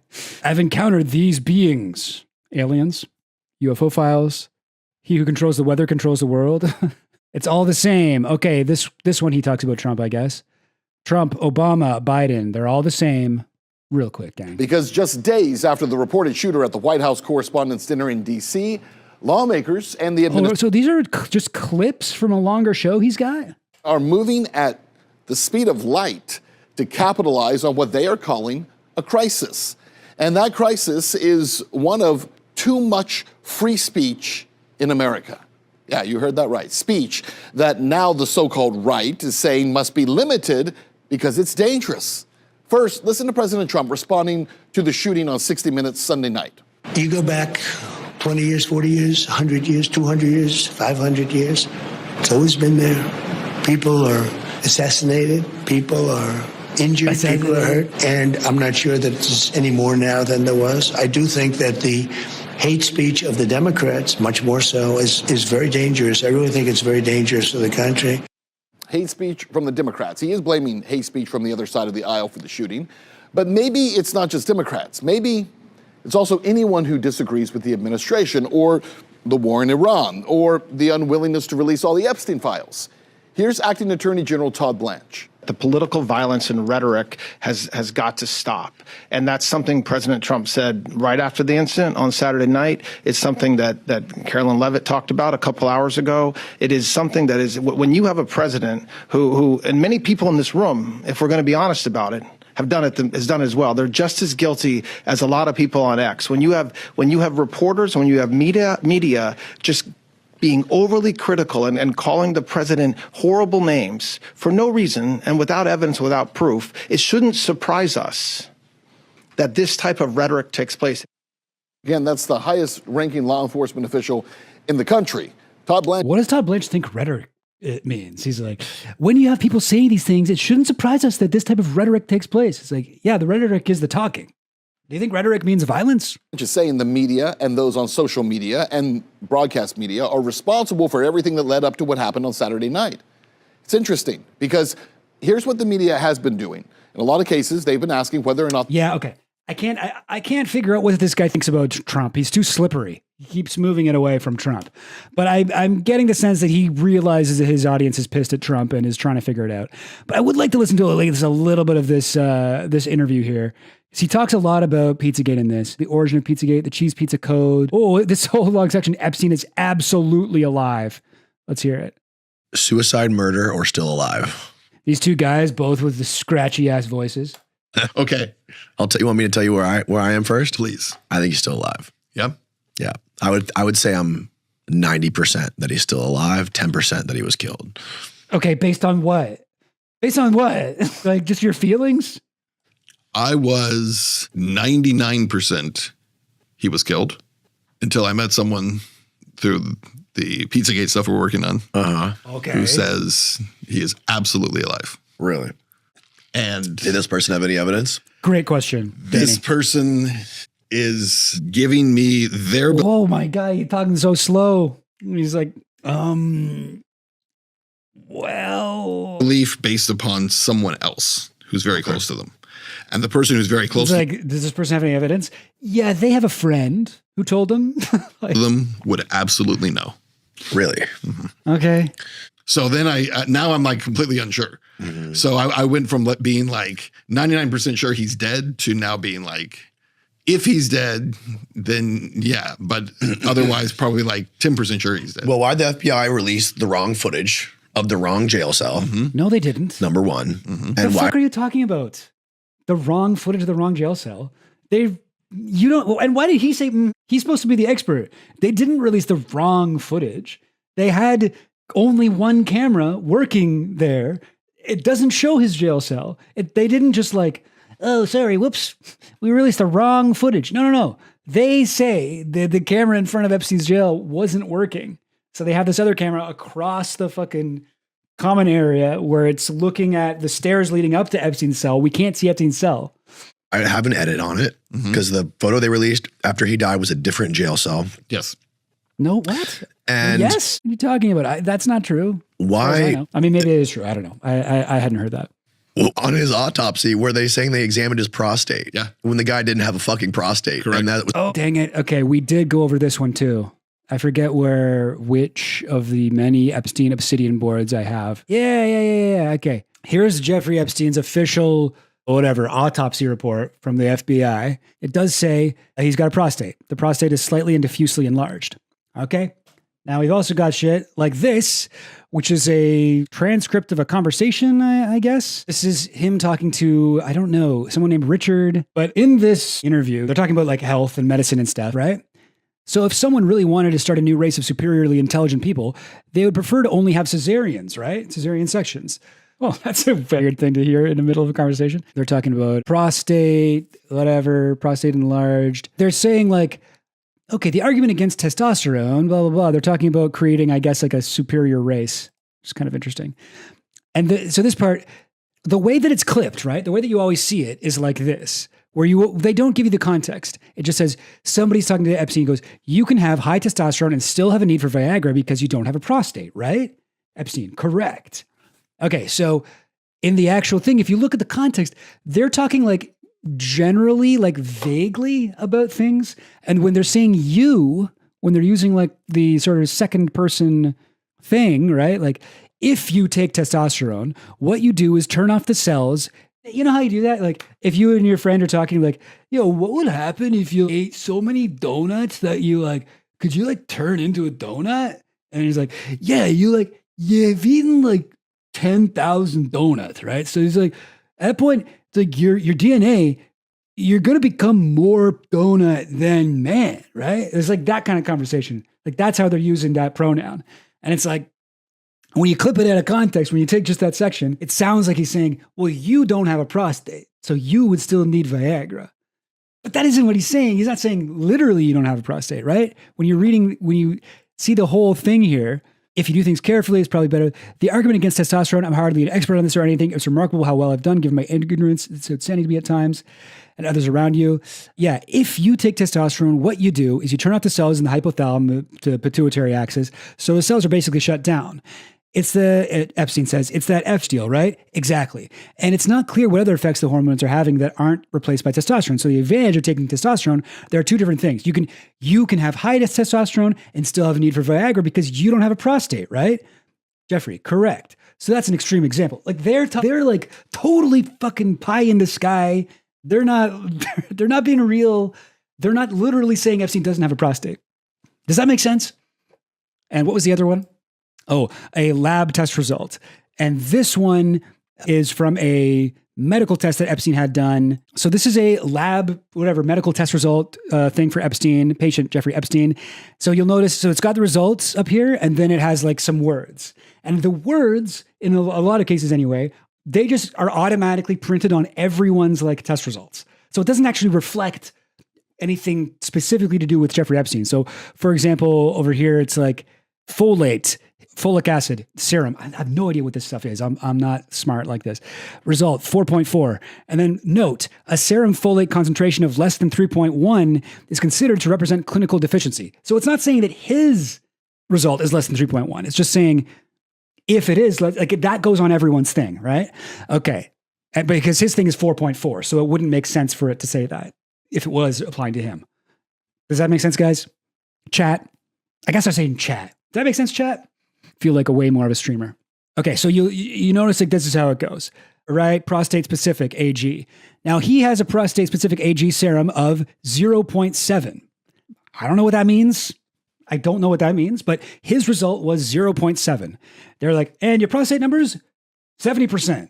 I've encountered these beings. Aliens, UFO files, he who controls the weather controls the world. It's all the same. Okay, this one he talks about Trump, I guess. Trump, Obama, Biden, they're all the same. Real quick, gang. Because just days after the reported shooter at the White House Correspondents' Dinner in D.C., lawmakers and the administration. So these are just clips from a longer show he's got? Are moving at the speed of light to capitalize on what they are calling a crisis. And that crisis is one of too much free speech in America. Yeah, you heard that right. Speech that now the so-called right is saying must be limited because it's dangerous. First, listen to President Trump responding to the shooting on 60 Minutes Sunday night. You go back 20 years, 40 years, 100 years, 200 years, 500 years. It's always been there. People are assassinated. People are injured. People are hurt. And I'm not sure that it's any more now than there was. I do think that the hate speech of the Democrats, much more so, is very dangerous. I really think it's very dangerous for the country. Hate speech from the Democrats. He is blaming hate speech from the other side of the aisle for the shooting. But maybe it's not just Democrats. Maybe it's also anyone who disagrees with the administration or the war in Iran or the unwillingness to release all the Epstein files. Here's Acting Attorney General Todd Blanche. The political violence and rhetoric has got to stop. And that's something President Trump said right after the incident on Saturday night. It's something that Carolyn Levitt talked about a couple hours ago. It is something that is, when you have a president who and many people in this room, if we're going to be honest about it, has done as well. They're just as guilty as a lot of people on X. When you have reporters, when you have media just being overly critical and calling the president horrible names for no reason and without evidence, without proof, it shouldn't surprise us that this type of rhetoric takes place. Again, that's the highest ranking law enforcement official in the country. Todd Blanche. What does Todd Blanche think rhetoric means? He's like, when you have people saying these things, it shouldn't surprise us that this type of rhetoric takes place. It's like, yeah, the rhetoric is the talking. Do you think rhetoric means violence? Just saying the media and those on social media and broadcast media are responsible for everything that led up to what happened on Saturday night. It's interesting because here's what the media has been doing. In a lot of cases, they've been asking whether or not. Yeah, okay. I can't figure out what this guy thinks about Trump. He's too slippery. He keeps moving it away from Trump. But I'm getting the sense that he realizes that his audience is pissed at Trump and is trying to figure it out. But I would like to listen to a little bit of this interview here. He talks a lot about Pizzagate in this, the origin of Pizzagate, the cheese pizza code. Oh, this whole long section. Epstein is absolutely alive. Let's hear it. Suicide, murder, or still alive? These two guys, both with the scratchy ass voices. Okay. You want me to tell you where I am first? Please. I think he's still alive. Yep. Yeah. I would say I'm 90% that he's still alive, 10% that he was killed. Okay, based on what? Based on what? Like just your feelings? I was 99% he was killed until I met someone through the Pizzagate stuff we're working on. Okay. Who says he is absolutely alive. Really? And did this person have any evidence? Great question. This person is giving me their. Oh my God, you're talking so slow. He's like, well. Belief based upon someone else who's very close to them. And the person who's very close to does this person have any evidence? Yeah, they have a friend who told them. them would absolutely know. Really? Mm-hmm. Okay. So then now I'm like completely unsure. Mm-hmm. So I went from being like 99% sure he's dead to now being like, if he's dead, then yeah, but otherwise probably like 10% sure he's dead. Well, why'd the FBI release the wrong footage of the wrong jail cell? Mm-hmm. No, they didn't. Number one. Mm-hmm. And the fuck are you talking about? The wrong footage of the wrong jail cell. And why did he say he's supposed to be the expert? They didn't release the wrong footage. They had only one camera working there. It doesn't show his jail cell. They didn't just like, oh, sorry, whoops, we released the wrong footage. No. They say the camera in front of Epstein's jail wasn't working. So they have this other camera across the fucking common area where it's looking at the stairs leading up to Epstein's cell. We can't see Epstein's cell. I have an edit on it because the photo they released after he died was a different jail cell. Yes. No, what? And yes? What are you talking about? That's not true. Why? I mean, maybe it is true. I don't know. I hadn't heard that. Well, on his autopsy, were they saying they examined his prostate? Yeah. When the guy didn't have a fucking prostate. Correct. And that was, oh, dang it. Okay, we did go over this one too. I forget which of the many Epstein Obsidian boards I have. Yeah. Okay. Here's Jeffrey Epstein's official, autopsy report from the FBI. It does say he's got a prostate. The prostate is slightly and diffusely enlarged. Okay. Now we've also got shit like this, which is a transcript of a conversation, I guess. This is him talking to, I don't know, someone named Richard. But in this interview, they're talking about like health and medicine and stuff, right? So if someone really wanted to start a new race of superiorly intelligent people, they would prefer to only have cesareans, right? Cesarean sections. Well, that's a weird thing to hear in the middle of a conversation. They're talking about prostate, prostate enlarged. They're saying like, okay, the argument against testosterone, blah, blah, blah. They're talking about creating, I guess, like a superior race. It's kind of interesting. And so this part, the way that it's clipped, right? The way that you always see it is like this, where they don't give you the context. It just says, somebody's talking to Epstein, goes, you can have high testosterone and still have a need for Viagra because you don't have a prostate, right? Epstein, correct. Okay, so in the actual thing, if you look at the context, they're talking like generally, like vaguely about things. And when they're saying you, when they're using like the sort of second person thing, right? Like if you take testosterone, what you do is turn off the cells. You know how you do that? Like if you and your friend are talking like, yo, what would happen if you ate so many donuts that you like, could you like turn into a donut? And he's like, yeah, you've eaten like 10,000 donuts, right? So he's like, at that point, it's like your DNA, you're going to become more donut than man, right? It's like that kind of conversation. Like that's how they're using that pronoun. And it's like, when you clip it out of context, when you take just that section, it sounds like he's saying, well, you don't have a prostate, so you would still need Viagra. But that isn't what he's saying. He's not saying literally you don't have a prostate, right? When you see the whole thing here, if you do things carefully, it's probably better. The argument against testosterone, I'm hardly an expert on this or anything. It's remarkable how well I've done, given my ignorance. It's outstanding to me at times. and others around you. Yeah, if you take testosterone, what you do is you turn off the cells in the hypothalamus to pituitary axis, so the cells are basically shut down. Epstein says, it's that F deal, right? Exactly. And it's not clear what other effects the hormones are having that aren't replaced by testosterone. So the advantage of taking testosterone, there are two different things. You can have high testosterone and still have a need for Viagra because you don't have a prostate, right? Jeffrey, correct. So that's an extreme example. Like they're like totally fucking pie in the sky. They're not being real. They're not literally saying Epstein doesn't have a prostate. Does that make sense? And what was the other one? Oh, a lab test result. And this one is from a medical test that Epstein had done. So this is a lab, medical test result thing for Epstein, patient Jeffrey Epstein. So you'll notice, so it's got the results up here, and then it has like some words. And the words, in a lot of cases anyway, they just are automatically printed on everyone's like test results. So it doesn't actually reflect anything specifically to do with Jeffrey Epstein. So for example, over here, it's like folate, folic acid, serum. I have no idea what this stuff is. I'm not smart like this. Result, 4.4. And then note, a serum folate concentration of less than 3.1 is considered to represent clinical deficiency. So it's not saying that his result is less than 3.1. It's just saying if it is, like that goes on everyone's thing, right? Okay. And because his thing is 4.4, so it wouldn't make sense for it to say that if it was applying to him. Does that make sense, guys? Chat? I guess I'm saying chat. Does that make sense, chat? Feel like a way more of a streamer. Okay, so you notice like this is how it goes, right? Prostate specific AG. Now he has a prostate specific AG serum of 0.7. I don't know what that means. I don't know what that means, but his result was 0.7. They're like, and your prostate number's 70%.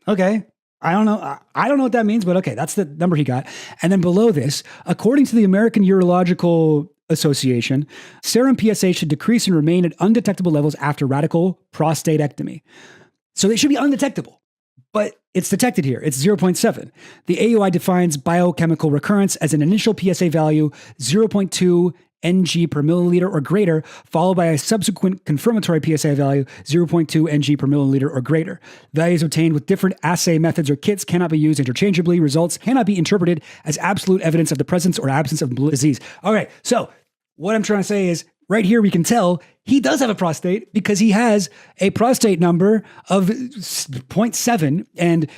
Okay. I don't know. I don't know what that means, but okay, that's the number he got. And then below this, according to the American Urological Association, serum PSA should decrease and remain at undetectable levels after radical prostatectomy. So they should be undetectable, but it's detected here. It's 0.7. The AUI defines biochemical recurrence as an initial PSA value 0.2 ng per milliliter or greater, followed by a subsequent confirmatory PSA value 0.2 ng per milliliter or greater. Values obtained with different assay methods or kits cannot be used interchangeably. Results cannot be interpreted as absolute evidence of the presence or absence of disease. All right, so what I'm trying to say is right here we can tell he does have a prostate because he has a prostate number of 0.7. And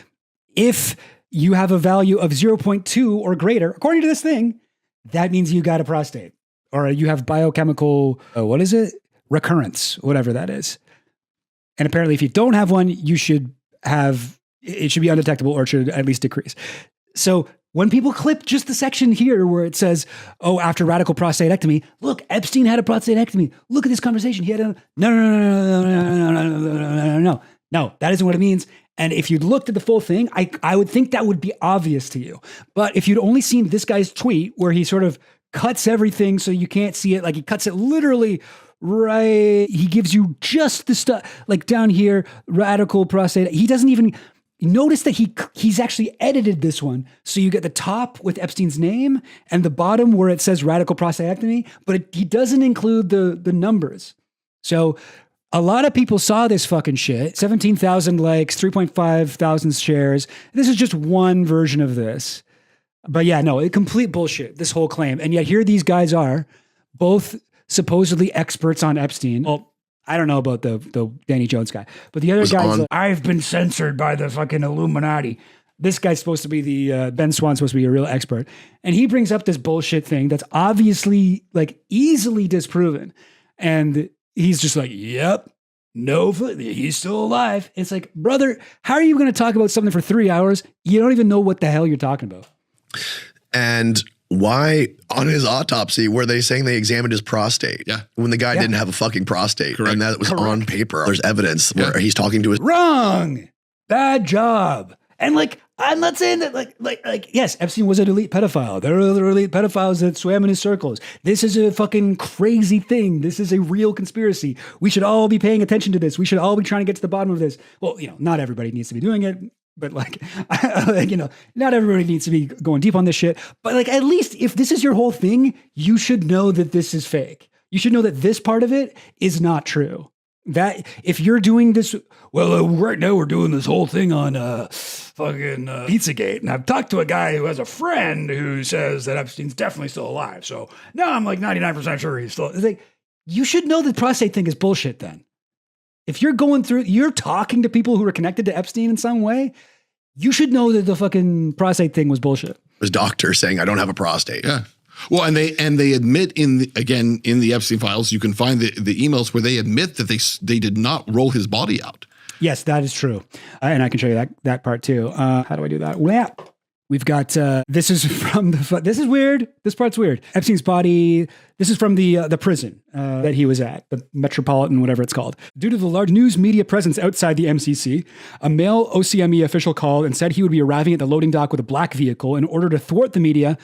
if you have a value of 0.2 or greater, according to this thing, that means you got a prostate. Or you have biochemical, recurrence, whatever that is. And apparently if you don't have one, it should be undetectable or it should at least decrease. So when people clip just the section here where it says, oh, after radical prostatectomy, look, Epstein had a prostatectomy. Look at this conversation. He had a, no, that isn't what it means. And if you'd looked at the full thing, I would think that would be obvious to you. But if you'd only seen this guy's tweet where he sort of cuts everything so you can't see it, like he cuts it literally right. He gives you just the stuff, like down here, radical prostate. He doesn't even notice that he's actually edited this one. So you get the top with Epstein's name and the bottom where it says radical prostatectomy, but he doesn't include the numbers. So a lot of people saw this fucking shit. 17,000 likes, 3.5 thousand shares. This is just one version of this. But yeah, no, complete bullshit, this whole claim. And yet here these guys are, both supposedly experts on Epstein. Well, I don't know about the Danny Jones guy, but the other guy's like, I've been censored by the fucking Illuminati. This guy's supposed to be Ben Swann's supposed to be a real expert. And he brings up this bullshit thing that's obviously like easily disproven. And he's just like, yep, no, he's still alive. It's like, brother, how are you going to talk about something for 3 hours? You don't even know what the hell you're talking about. And why on his autopsy were they saying they examined his prostate? Yeah. When the guy didn't have a fucking prostate. Correct. And that was on paper. There's evidence where he's talking to his wrong. Bad job. And like, I'm not saying that like, yes, Epstein was an elite pedophile. There are other elite pedophiles that swam in his circles. This is a fucking crazy thing. This is a real conspiracy. We should all be paying attention to this. We should all be trying to get to the bottom of this. Well, not everybody needs to be doing it. But like, not everybody needs to be going deep on this shit. But like, at least if this is your whole thing, you should know that this is fake. You should know that this part of it is not true. That if you're doing this, well, right now we're doing this whole thing on fucking Pizzagate, and I've talked to a guy who has a friend who says that Epstein's definitely still alive. So now I'm like 99% sure he's still. It's like, you should know the prostate thing is bullshit. Then, if you're going through, you're talking to people who are connected to Epstein in some way, you should know that the fucking prostate thing was bullshit. His doctor saying, I don't have a prostate. Yeah. Well, and they admit in the Epstein files, you can find the emails where they admit that they did not roll his body out. Yes, that is true. And I can show you that part too. How do I do that? Yeah. We've got, this is from this is weird. This part's weird. Epstein's body. This is from the prison that he was at, the Metropolitan, whatever it's called. Due to the large news media presence outside the MCC, a male OCME official called and said he would be arriving at the loading dock with a black vehicle in order to thwart the media.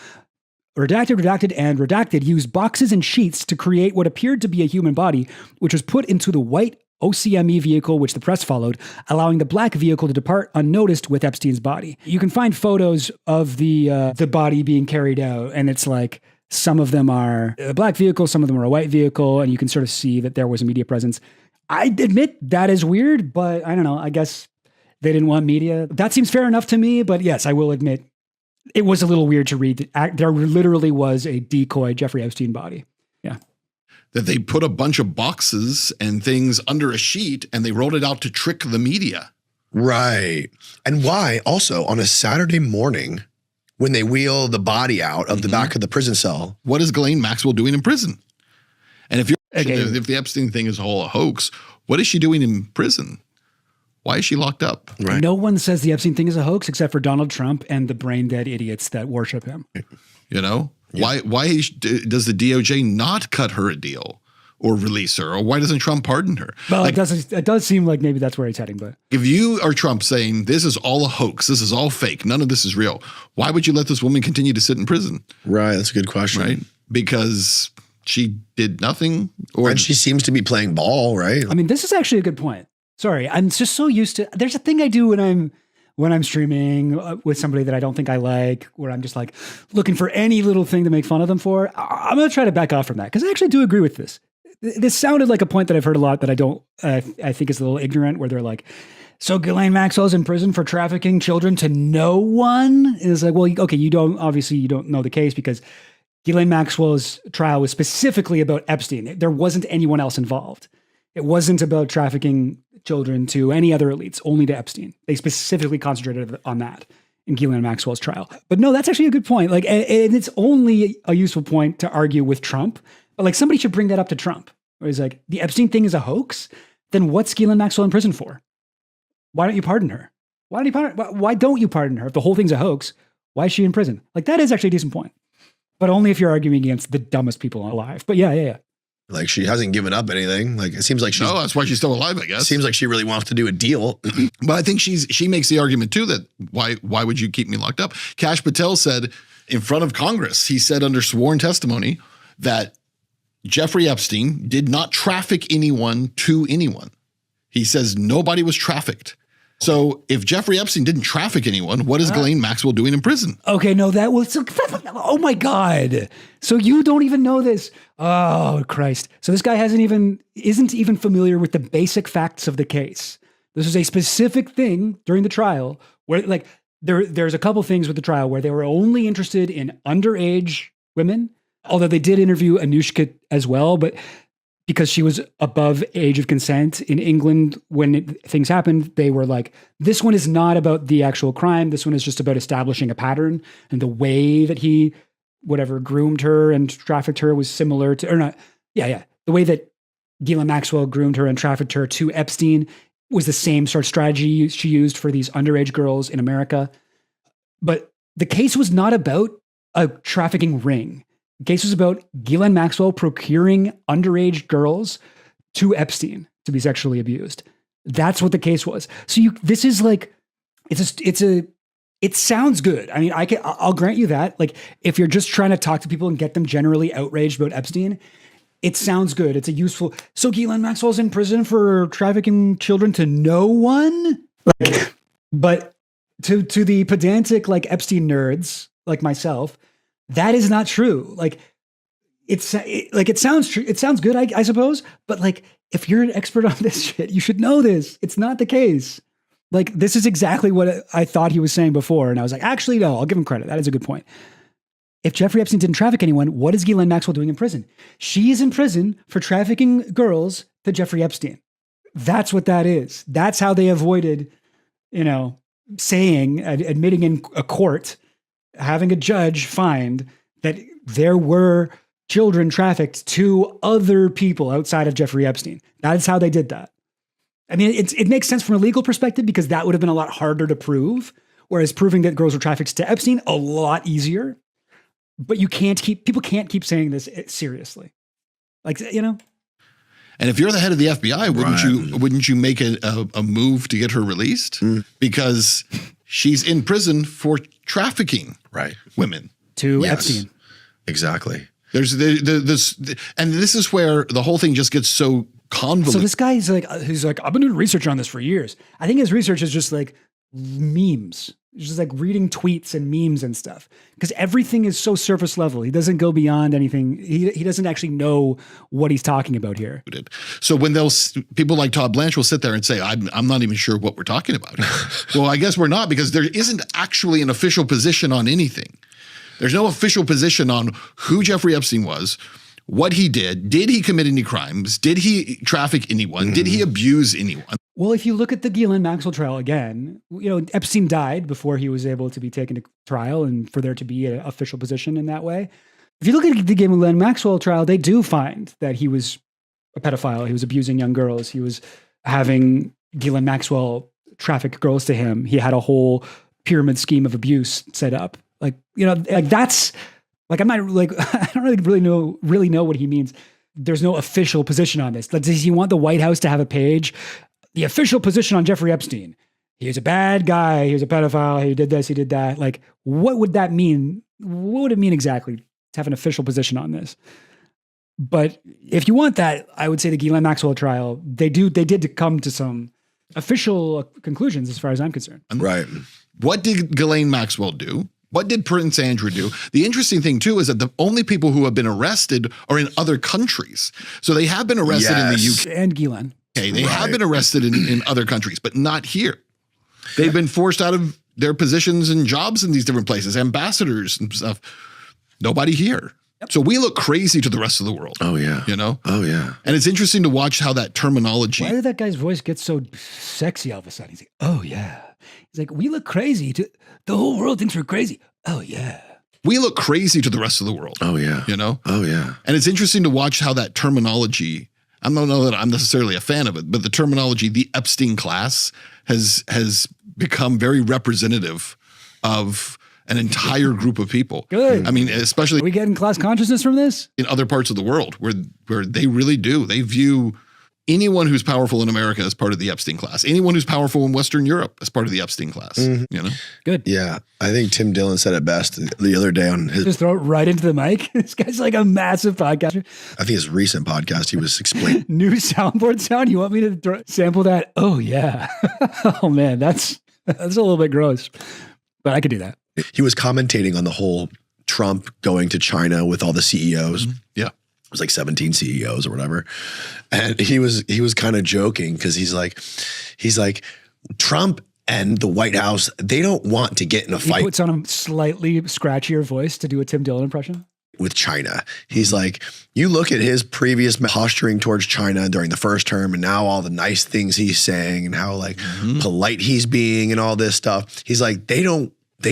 Redacted used boxes and sheets to create what appeared to be a human body, which was put into the white OCME vehicle, which the press followed, allowing the black vehicle to depart unnoticed with Epstein's body. You can find photos of the body being carried out, and it's like some of them are a black vehicle, some of them are a white vehicle, and you can sort of see that there was a media presence. I admit that is weird, but I don't know. I guess they didn't want media. That seems fair enough to me, but yes, I will admit it was a little weird to read. There literally was a decoy Jeffrey Epstein body. Yeah. That they put a bunch of boxes and things under a sheet and they rolled it out to trick the media. Right. And why also on a Saturday morning when they wheel the body out of the back of the prison cell? What is Ghislaine Maxwell doing in prison? And if the Epstein thing is all a hoax, what is she doing in prison? Why is she locked up? Right. No one says the Epstein thing is a hoax except for Donald Trump and the brain dead idiots that worship him. You know, why does the DOJ not cut her a deal or release her? Or why doesn't Trump pardon her? Well, it does seem like maybe that's where he's heading. But if you are Trump saying this is all a hoax, this is all fake, none of this is real, why would you let this woman continue to sit in prison? Right. That's a good question. Right. Because she did nothing. And she seems to be playing ball, right? I mean, this is actually a good point. Sorry, I'm just so used to. There's a thing I do when I'm streaming with somebody that I don't think I like, where I'm just like looking for any little thing to make fun of them for. I'm going to try to back off from that because I actually do agree with this. This sounded like a point that I've heard a lot that I don't. I think is a little ignorant. Where they're like, "So Ghislaine Maxwell's in prison for trafficking children to no one." Is like, well, okay, you don't know the case because Ghislaine Maxwell's trial was specifically about Epstein. There wasn't anyone else involved. It wasn't about trafficking children to any other elites, only to Epstein. They specifically concentrated on that in Ghislaine Maxwell's trial. But no, that's actually a good point. Like, and it's only a useful point to argue with Trump. But like, somebody should bring that up to Trump. Where he's like, the Epstein thing is a hoax. Then what's Ghislaine Maxwell in prison for? Why don't you pardon her? Why don't you pardon her? If the whole thing's a hoax, why is she in prison? Like, that is actually a decent point. But only if you're arguing against the dumbest people alive. But yeah. Like, she hasn't given up anything. Like, it seems like she's... No, that's why she's still alive, I guess. Seems like she really wants to do a deal. But I think she makes the argument, too, that why would you keep me locked up? Kash Patel said in front of Congress, he said under sworn testimony that Jeffrey Epstein did not traffic anyone to anyone. He says nobody was trafficked. So if Jeffrey Epstein didn't traffic anyone, what is Ghislaine Maxwell doing in prison? Okay, no, that was, oh my God. So you don't even know this. Oh, Christ. So this guy isn't even familiar with the basic facts of the case. This is a specific thing during the trial where like there's a couple things with the trial where they were only interested in underage women, although they did interview Anushka as well, but because she was above age of consent in England when things happened, they were like, this one is not about the actual crime. This one is just about establishing a pattern, and the way that he groomed her and trafficked her was similar to, or not. Yeah. The way that Ghislaine Maxwell groomed her and trafficked her to Epstein was the same sort of strategy she used for these underage girls in America. But the case was not about a trafficking ring. The case was about Ghislaine Maxwell procuring underage girls to Epstein to be sexually abused. That's what the case was. So this is like, it sounds good. I mean, I'll grant you that. Like, if you're just trying to talk to people and get them generally outraged about Epstein, it sounds good. It's a useful. So Ghislaine Maxwell's in prison for trafficking children to no one. But to the pedantic like Epstein nerds like myself, that is not true. Like, it sounds true. It sounds good, I suppose. But like, if you're an expert on this shit, you should know this. It's not the case. Like, this is exactly what I thought he was saying before. And I was like, actually, no, I'll give him credit. That is a good point. If Jeffrey Epstein didn't traffic anyone, what is Ghislaine Maxwell doing in prison? She is in prison for trafficking girls to Jeffrey Epstein. That's what that is. That's how they avoided, admitting in a court, having a judge find that there were children trafficked to other people outside of Jeffrey Epstein. That's how they did that. I mean, it makes sense from a legal perspective because that would have been a lot harder to prove, whereas proving that girls were trafficked to Epstein, a lot easier. But people can't keep saying this seriously. Like, And if you're the head of the FBI, wouldn't you make a move to get her released? Because she's in prison for trafficking women to Epstein. Exactly. There's this, and this is where the whole thing just gets so convoluted. So this guy is he's like, I've been doing research on this for years. I think his research is just like memes. It's just like reading tweets and memes and stuff, because everything is so surface level. He doesn't go beyond anything. He doesn't actually know what he's talking about here. So when people like Todd Blanche will sit there and say, I'm not even sure what we're talking about here. Well, I guess we're not, because there isn't actually an official position on anything. There's no official position on who Jeffrey Epstein was, what he did he commit any crimes, did he traffic anyone, did he abuse anyone? Well, if you look at the Ghislaine Maxwell trial again, Epstein died before he was able to be taken to trial and for there to be an official position in that way. If you look at the Ghislaine Maxwell trial, they do find that he was a pedophile. He was abusing young girls. He was having Ghislaine Maxwell traffic girls to him. He had a whole pyramid scheme of abuse set up. That's like, I'm not like, I don't really know what he means. There's no official position on this. Does he want the White House to have a page? The official position on Jeffrey Epstein. He was a bad guy. He was a pedophile. He did this, he did that. Like, what would that mean? What would it mean exactly to have an official position on this? But if you want that, I would say the Ghislaine Maxwell trial, they did come to some official conclusions as far as I'm concerned. Right. What did Ghislaine Maxwell do? What did Prince Andrew do? The interesting thing, too, is that the only people who have been arrested are in other countries. So they have been arrested in the UK. And Ghislaine. Okay, they have been arrested in other countries, but not here. They've been forced out of their positions and jobs in these different places, ambassadors and stuff. Nobody here. Yep. So we look crazy to the rest of the world. Oh, yeah. Oh, yeah. And it's interesting to watch how that terminology. Why did that guy's voice get so sexy all of a sudden? He's like, oh, yeah. He's like, we look crazy. The whole world thinks we're crazy. Oh, yeah. We look crazy to the rest of the world. Oh, yeah. Oh, yeah. And it's interesting to watch how that terminology, I don't know that I'm necessarily a fan of it, but the terminology, the Epstein class, has become very representative of an entire group of people. Good. I mean, especially. Are we getting class consciousness from this? In other parts of the world where they really do. They view anyone who's powerful in America as part of the Epstein class. Anyone who's powerful in Western Europe as part of the Epstein class. Good. Yeah. I think Tim Dillon said it best the other day on his. Just throw it right into the mic. This guy's like a massive podcaster. I think his recent podcast, he was explaining. New soundboard sound? You want me to sample that? Oh, yeah. Oh, man. That's a little bit gross, but I could do that. He was commentating on the whole Trump going to China with all the CEOs. Yeah. It was like 17 CEOs or whatever. And he was kind of joking because he's like, Trump and the White House, they don't want to get in a fight. He puts on a slightly scratchier voice to do a Tim Dillon impression. With China. He's like, you look at his previous posturing towards China during the first term and now all the nice things he's saying and how like polite he's being and all this stuff. He's like, they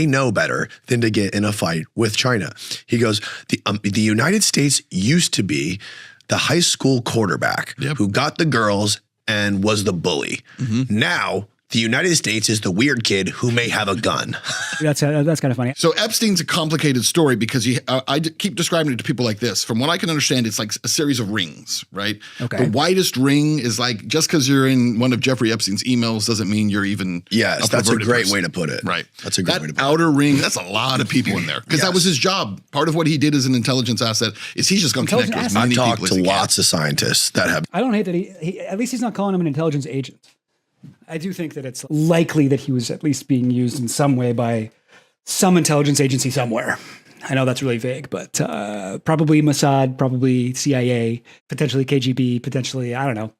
know better than to get in a fight with China. He goes, the United States used to be the high school quarterback who got the girls and was the bully. Now, the United States is the weird kid who may have a gun. That's kind of funny. So Epstein's a complicated story because I keep describing it to people like this. From what I can understand, it's like a series of rings, right? Okay. The widest ring is like, just because you're in one of Jeffrey Epstein's emails doesn't mean you're even Yes, that's a great person. way to put it. Right. That's a great way to put it. That outer ring, that's a lot of people in there because that was his job. Part of what he did as an intelligence asset is he's just going to connect with as many people as he can. I've talked to lots of scientists that have. I don't hate that he at least he's not calling him an intelligence agent. I do think that it's likely that he was at least being used in some way by some intelligence agency somewhere. I know that's really vague, but probably Mossad, probably CIA, potentially KGB, potentially, I don't know.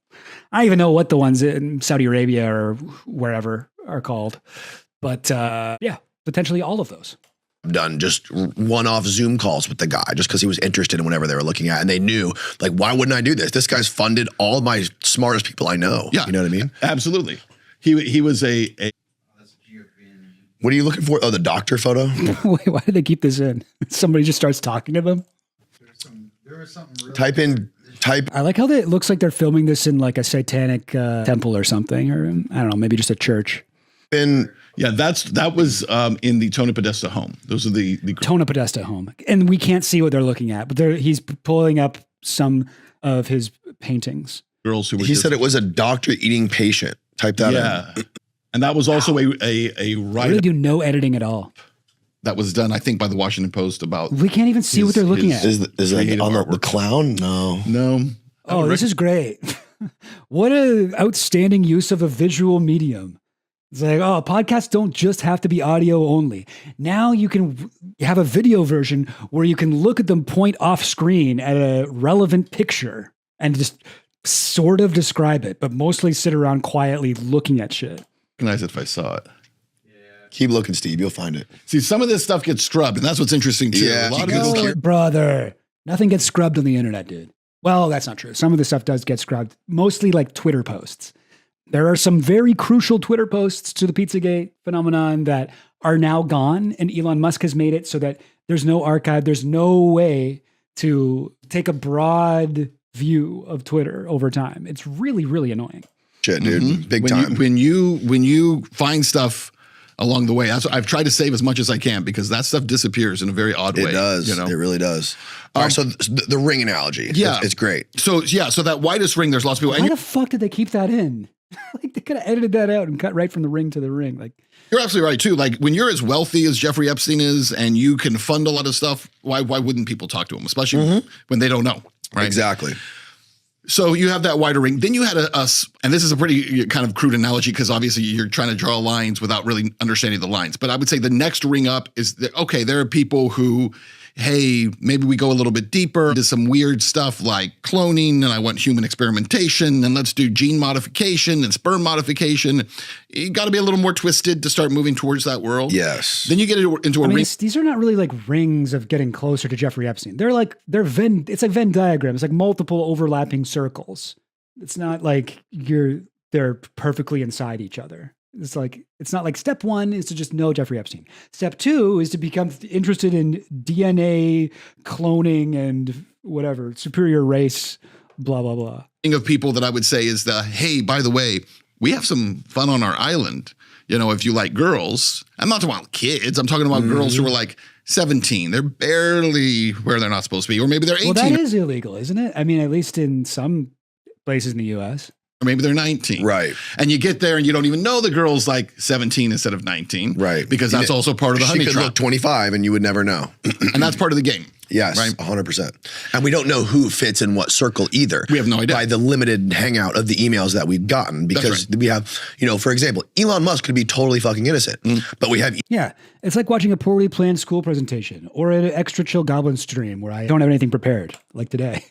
I don't even know what the ones in Saudi Arabia or wherever are called. But yeah, potentially all of those. Done just one-off Zoom calls with the guy just because he was interested in whatever they were looking at. And they knew, like, why wouldn't I do this? This guy's funded all of my smartest people I know. Yeah. You know what I mean? Absolutely. He was a What are you looking for? Oh, the doctor photo? Wait, why did they keep this in? Somebody just starts talking to them? Type. I like how it looks like they're filming this in like a satanic temple or something, or I don't know, maybe just a church. Yeah, that was in the Tona Podesta home. Those are the Tona Podesta home. And we can't see what they're looking at, but he's pulling up some of his paintings. Girls who were He said it was a doctor eating patient. Type that in. And that was also a I write really do no editing at all. that was done, I think, by the Washington Post about. We can't even see what they're looking at. Is it on the clown? No. No. Oh, this is great. What an outstanding use of a visual medium. It's like, oh, podcasts don't just have to be audio only. Now you can have a video version where you can look at them point off screen at a relevant picture and just sort of describe it, but mostly sit around quietly looking at shit. Recognize it if I saw it. Keep looking, Steve. You'll find it. See, some of this stuff gets scrubbed, and that's what's interesting too. Yeah, A lot of you people can- Brother, nothing gets scrubbed on the internet, dude. Well, that's not true. Some of the stuff does get scrubbed, mostly like Twitter posts. There are some very crucial Twitter posts to the Pizzagate phenomenon that are now gone, and Elon Musk has made it so that there's no archive. There's no way to take a broad view of Twitter over time. It's really, really annoying. Shit, dude. Big time. When you find stuff along the way, that's what I've tried to save as much as I can, because that stuff disappears in a very odd way. It does. You know? It really does. All right, so the ring analogy. Yeah. It's great. So that widest ring, there's lots of people. Why the fuck did they keep that in? Like they could have edited that out and cut right from the ring to the ring. Like You're absolutely right too. Like when you're as wealthy as Jeffrey Epstein is, and you can fund a lot of stuff, why wouldn't people talk to him, especially when they don't know? Right? Exactly. So you have that wider ring. Then you had us, and this is a pretty kind of crude analogy because obviously you're trying to draw lines without really understanding the lines. But I would say the next ring up is that, okay, there are people who, hey, maybe we go a little bit deeper into some weird stuff like cloning, and I want human experimentation, and let's do gene modification and sperm modification. You got to be a little more twisted to start moving towards that world. Yes. Then you get into a ring. these are not really like rings of getting closer to Jeffrey Epstein. It's like Venn diagram. It's like multiple overlapping circles. It's not like they're perfectly inside each other. It's not like step one is to just know Jeffrey Epstein. Step two is to become interested in DNA cloning and whatever, superior race, blah, blah, blah. Of people that I would say is hey, by the way, we have some fun on our island. You know, if you like girls, I'm not talking about kids. I'm talking about girls who are like 17. They're barely where they're not supposed to be. Or maybe they're 18. Well, that is illegal, isn't it? I mean, at least in some places in the U.S. Or maybe they're 19. Right. And you get there and you don't even know the girl's like 17 instead of 19. Right. Because that's also part of the honey She could trap. look 25 and you would never know. And that's part of the game. Yes, right? 100%. And we don't know who fits in what circle either. We have no idea. By the limited hangout of the emails that we've gotten. Because we have, for example, Elon Musk could be totally fucking innocent. But we have... Yeah. It's like watching a poorly planned school presentation or an extra chill goblin stream where I don't have anything prepared, like today.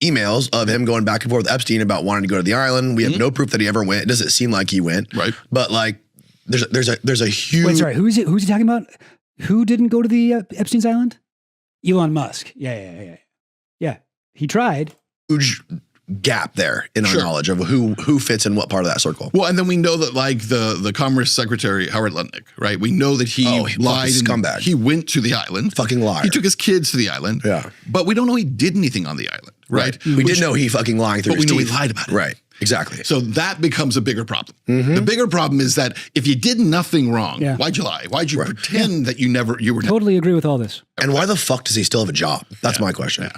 Emails of him going back and forth with Epstein about wanting to go to the island. We have no proof that he ever went. It doesn't seem like he went. Right. But like, there's a huge... Wait, sorry. Who's he talking about? Who didn't go to the Epstein's Island? Elon Musk. Yeah. He tried. Huge gap there in our knowledge of who fits in what part of that circle. Well, and then we know that like the Commerce Secretary, Howard Lutnick, right? We know that he lied. Scumbag. He went to the island. Fucking liar. He took his kids to the island. Yeah. But we don't know he did anything on the island, right? We did know he fucking lying through his But we know he teeth. lied about it. Right. Exactly. So that becomes a bigger problem. The bigger problem is that if you did nothing wrong, why'd you lie? Why'd you pretend that you were Totally agree with all this. And why the fuck does he still have a job? That's my question.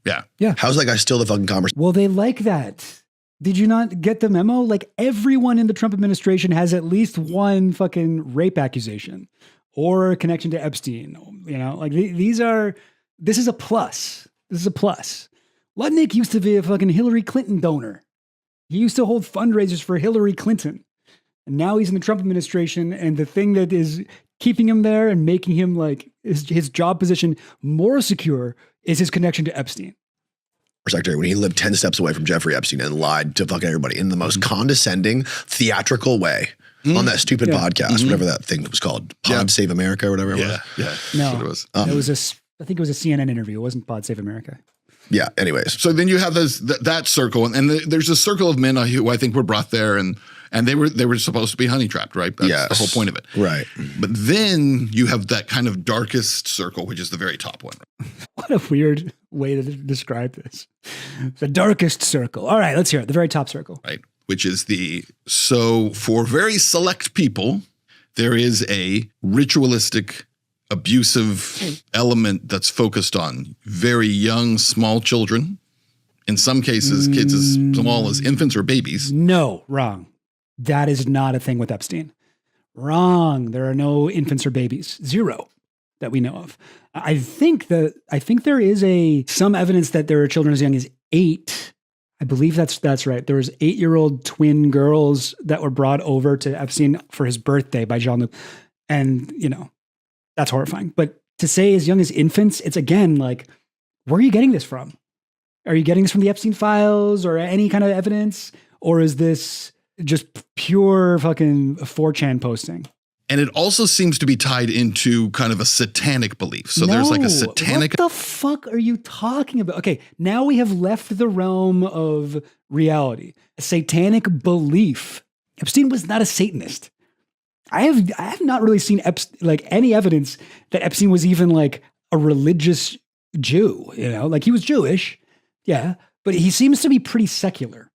Yeah. How's that guy still the fucking Commerce? Well, they like that. Did you not get the memo? Like everyone in the Trump administration has at least one fucking rape accusation or a connection to Epstein. Like this is a plus. This is a plus. Lutnick used to be a fucking Hillary Clinton donor. He used to hold fundraisers for Hillary Clinton. And now he's in the Trump administration. And the thing that is keeping him there and making him like his job position more secure is his connection to Epstein. Secretary, when he lived 10 steps away from Jeffrey Epstein and lied to fucking everybody in the most condescending, theatrical way on that stupid podcast, whatever that thing was called, Pod Save America or whatever it was. Yeah. No, It was. it was I think it was a CNN interview. It wasn't Pod Save America. Yeah. Anyways. So then you have that circle, and there's a circle of men who I think were brought there, and they were supposed to be honey trapped, right? That's the whole point of it. Right. But then you have that kind of darkest circle, which is the very top one. What a weird way to describe this. The darkest circle. All right, let's hear it. The very top circle. Right. Which is so for very select people, there is a ritualistic, abusive element that's focused on very young, small children. In some cases, kids as small as infants or babies. No, wrong. That is not a thing with Epstein. Wrong. There are no infants or babies. Zero that we know of. I think there is some evidence that there are children as young as 8. I believe that's right. There was 8-year-old twin girls that were brought over to Epstein for his birthday by Jean-Luc. And, that's horrifying. But to say as young as infants, it's again like, where are you getting this from? Are you getting this from the Epstein files or any kind of evidence? Or is this just pure fucking 4chan posting? And it also seems to be tied into kind of a satanic belief. So there's like a satanic. What the fuck are you talking about? Okay, now we have left the realm of reality. A satanic belief. Epstein was not a Satanist. I have not really seen any evidence that Epstein was even like a religious Jew. Like he was Jewish, yeah, but he seems to be pretty secular,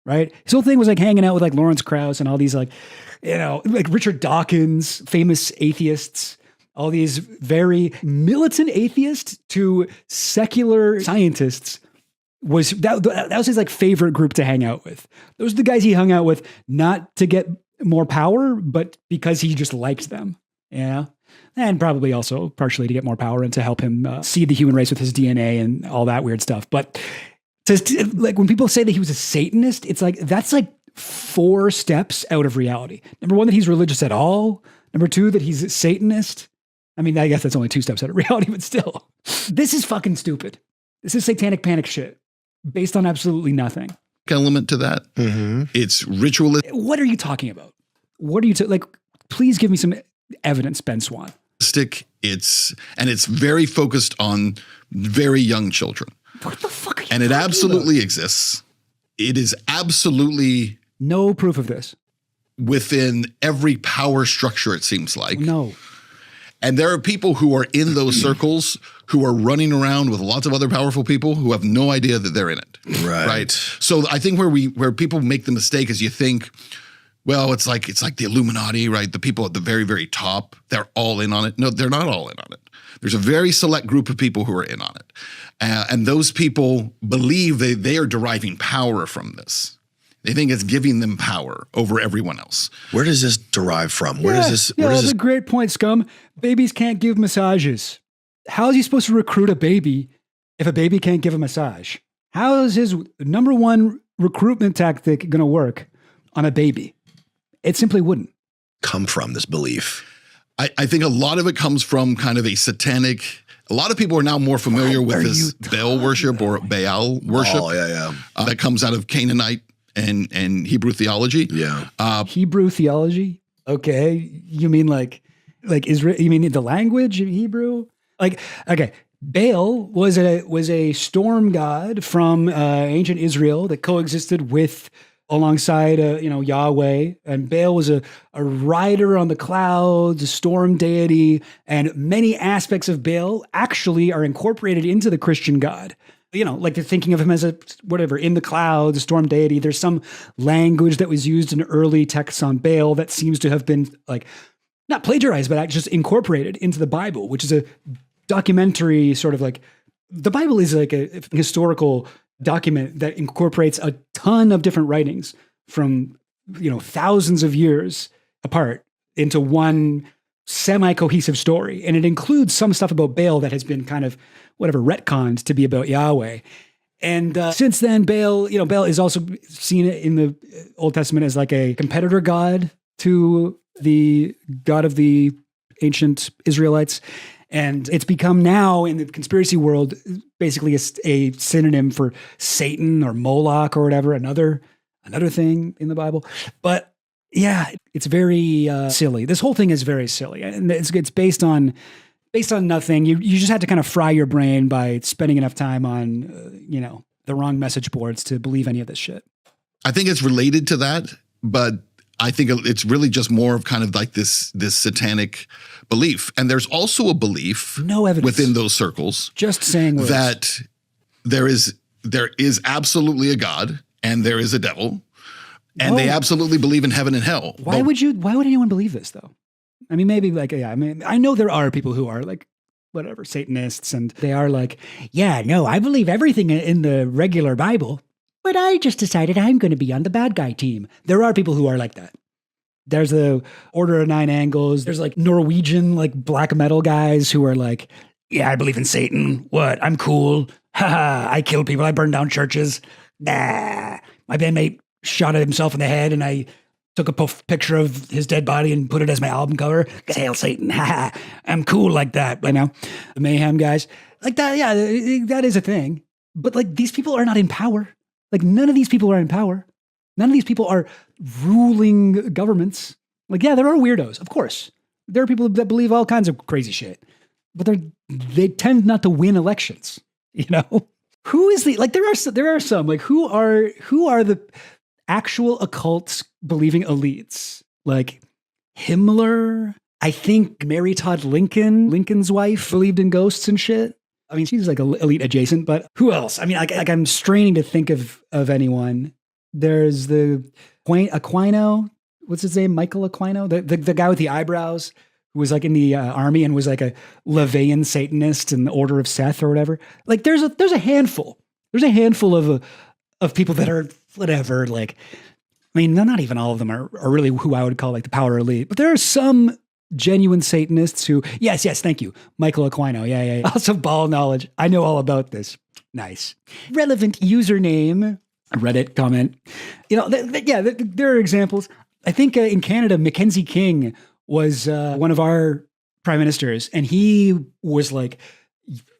right? His whole thing was like hanging out with like Lawrence Krauss and all these like Richard Dawkins, famous atheists, all these very militant atheists to secular scientists. That was his like favorite group to hang out with. Those are the guys he hung out with, not to get more power, but because he just liked them. Yeah. And probably also partially to get more power and to help him seed the human race with his DNA and all that weird stuff. But like when people say that he was a Satanist, it's like, that's like 4 steps out of reality. Number 1, that he's religious at all. Number 2, that he's a Satanist. I mean, I guess that's only 2 steps out of reality, but still, this is fucking stupid. This is satanic panic shit based on absolutely nothing. Element to that. It's ritualistic. What are you talking about? What are you please give me some evidence, Ben Swan. It's very focused on very young children. What the fuck are you And it talking absolutely about? exists. It is absolutely no proof of this within every power structure, it seems like. No. And there are people who are in those circles who are running around with lots of other powerful people who have no idea that they're in it. Right. So I think where people make the mistake is you think, well, it's like the Illuminati, right? The people at the very, very top, they're all in on it. No, they're not all in on it. There's a very select group of people who are in on it. And those people believe they are deriving power from this. They think it's giving them power over everyone else. Where does this derive from? Where does this? That's a great point, Scum. Babies can't give massages. How is he supposed to recruit a baby if a baby can't give a massage? How is his number 1 recruitment tactic going to work on a baby? It simply wouldn't. Come from this belief. I think a lot of it comes from kind of a satanic. A lot of people are now more familiar with this Baal worship or Baal worship. Oh, yeah. That comes out of Canaanite and Hebrew theology. Yeah. Hebrew theology? Okay. You mean like Israel? You mean the language of Hebrew? Okay. Baal was a storm god from ancient Israel that coexisted alongside Yahweh, and Baal was a rider on the clouds, a storm deity, and many aspects of Baal actually are incorporated into the Christian God. Like they're thinking of him as in the clouds, a storm deity. There's some language that was used in early texts on Baal that seems to have been not plagiarized, but just incorporated into the Bible, which is a documentary sort of the Bible is like a historical document that incorporates a ton of different writings from, thousands of years apart into one semi-cohesive story. And it includes some stuff about Baal that has been kind of retconned to be about Yahweh. And since then, Baal is also seen in the Old Testament as like a competitor god to the God of the ancient Israelites. And it's become now in the conspiracy world basically a synonym for Satan or Moloch or whatever, another thing in the Bible. But yeah, it's very silly. This whole thing is very silly, and it's based on nothing. You just had to kind of fry your brain by spending enough time on the wrong message boards to believe any of this shit. I think it's related to that, but I think it's really just more of kind of like this satanic belief. And there's also a belief, no evidence within those circles, just saying words, that there is absolutely a God and there is a devil, and they absolutely believe in heaven and hell. Why would anyone believe this though? I mean, maybe I know there are people who are like, whatever, Satanists, and they are like, yeah, no, I believe everything in the regular Bible, but I just decided I'm going to be on the bad guy team. There are people who are like that. There's the Order of Nine Angles. There's like Norwegian, like black metal guys who are like, yeah, I believe in Satan. What? I'm cool. Haha, I kill people. I burn down churches. Nah. My bandmate shot at himself in the head and I took a picture of his dead body and put it as my album cover. Hail Satan. Haha, I'm cool like that. You know, the Mayhem guys. Like that, yeah, that is a thing. But like these people are not in power. Like none of these people are in power. None of these people are ruling governments. Like, yeah, there are weirdos, of course. There are people that believe all kinds of crazy shit, but they tend not to win elections. You know, who is there are some like who are the actual occult believing elites? Like Himmler. I think Mary Todd Lincoln's wife, believed in ghosts and shit. I mean, she's like elite adjacent, but who else? I mean, like I'm straining to think of anyone. There's the Aquino. What's his name? Michael Aquino, the guy with the eyebrows who was like in the army and was like a LaVeyan Satanist in the Order of Seth or whatever. Like there's a handful. There's a handful of people that are whatever. Like, I mean, not even all of them are really who I would call like the power elite, but there are some genuine Satanists who, yes, thank you, Michael Aquino. Yeah. Also ball knowledge. I know all about this. Nice. Relevant username. Reddit comment. You know, there are examples. I think in Canada, Mackenzie King was one of our prime ministers, and he was like,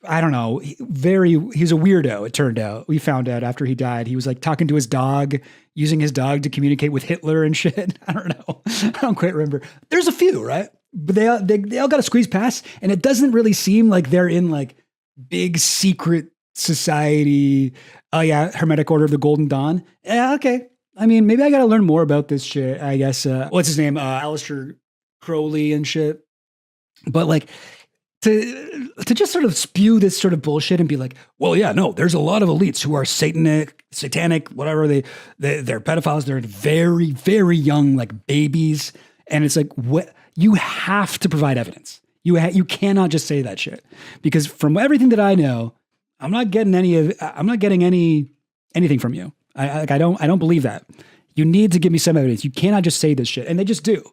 I don't know, he's a weirdo, it turned out. We found out after he died. He was like talking to his dog, using his dog to communicate with Hitler and shit. I don't know. I don't quite remember. There's a few, right? But they all got a squeeze pass, and it doesn't really seem like they're in like big secret society. Oh yeah, Hermetic Order of the Golden Dawn. Yeah, okay. I mean, maybe I got to learn more about this shit. I guess, what's his name? Aleister Crowley and shit. But like to just sort of spew this sort of bullshit and be like, well, yeah, no, there's a lot of elites who are satanic, whatever. They're pedophiles. They're very, very young, like babies. And it's like, what? You have to provide evidence. You cannot just say that shit, because from everything that I know, I'm not getting anything from you. I don't believe that. You need to give me some evidence. You cannot just say this shit. And they just do.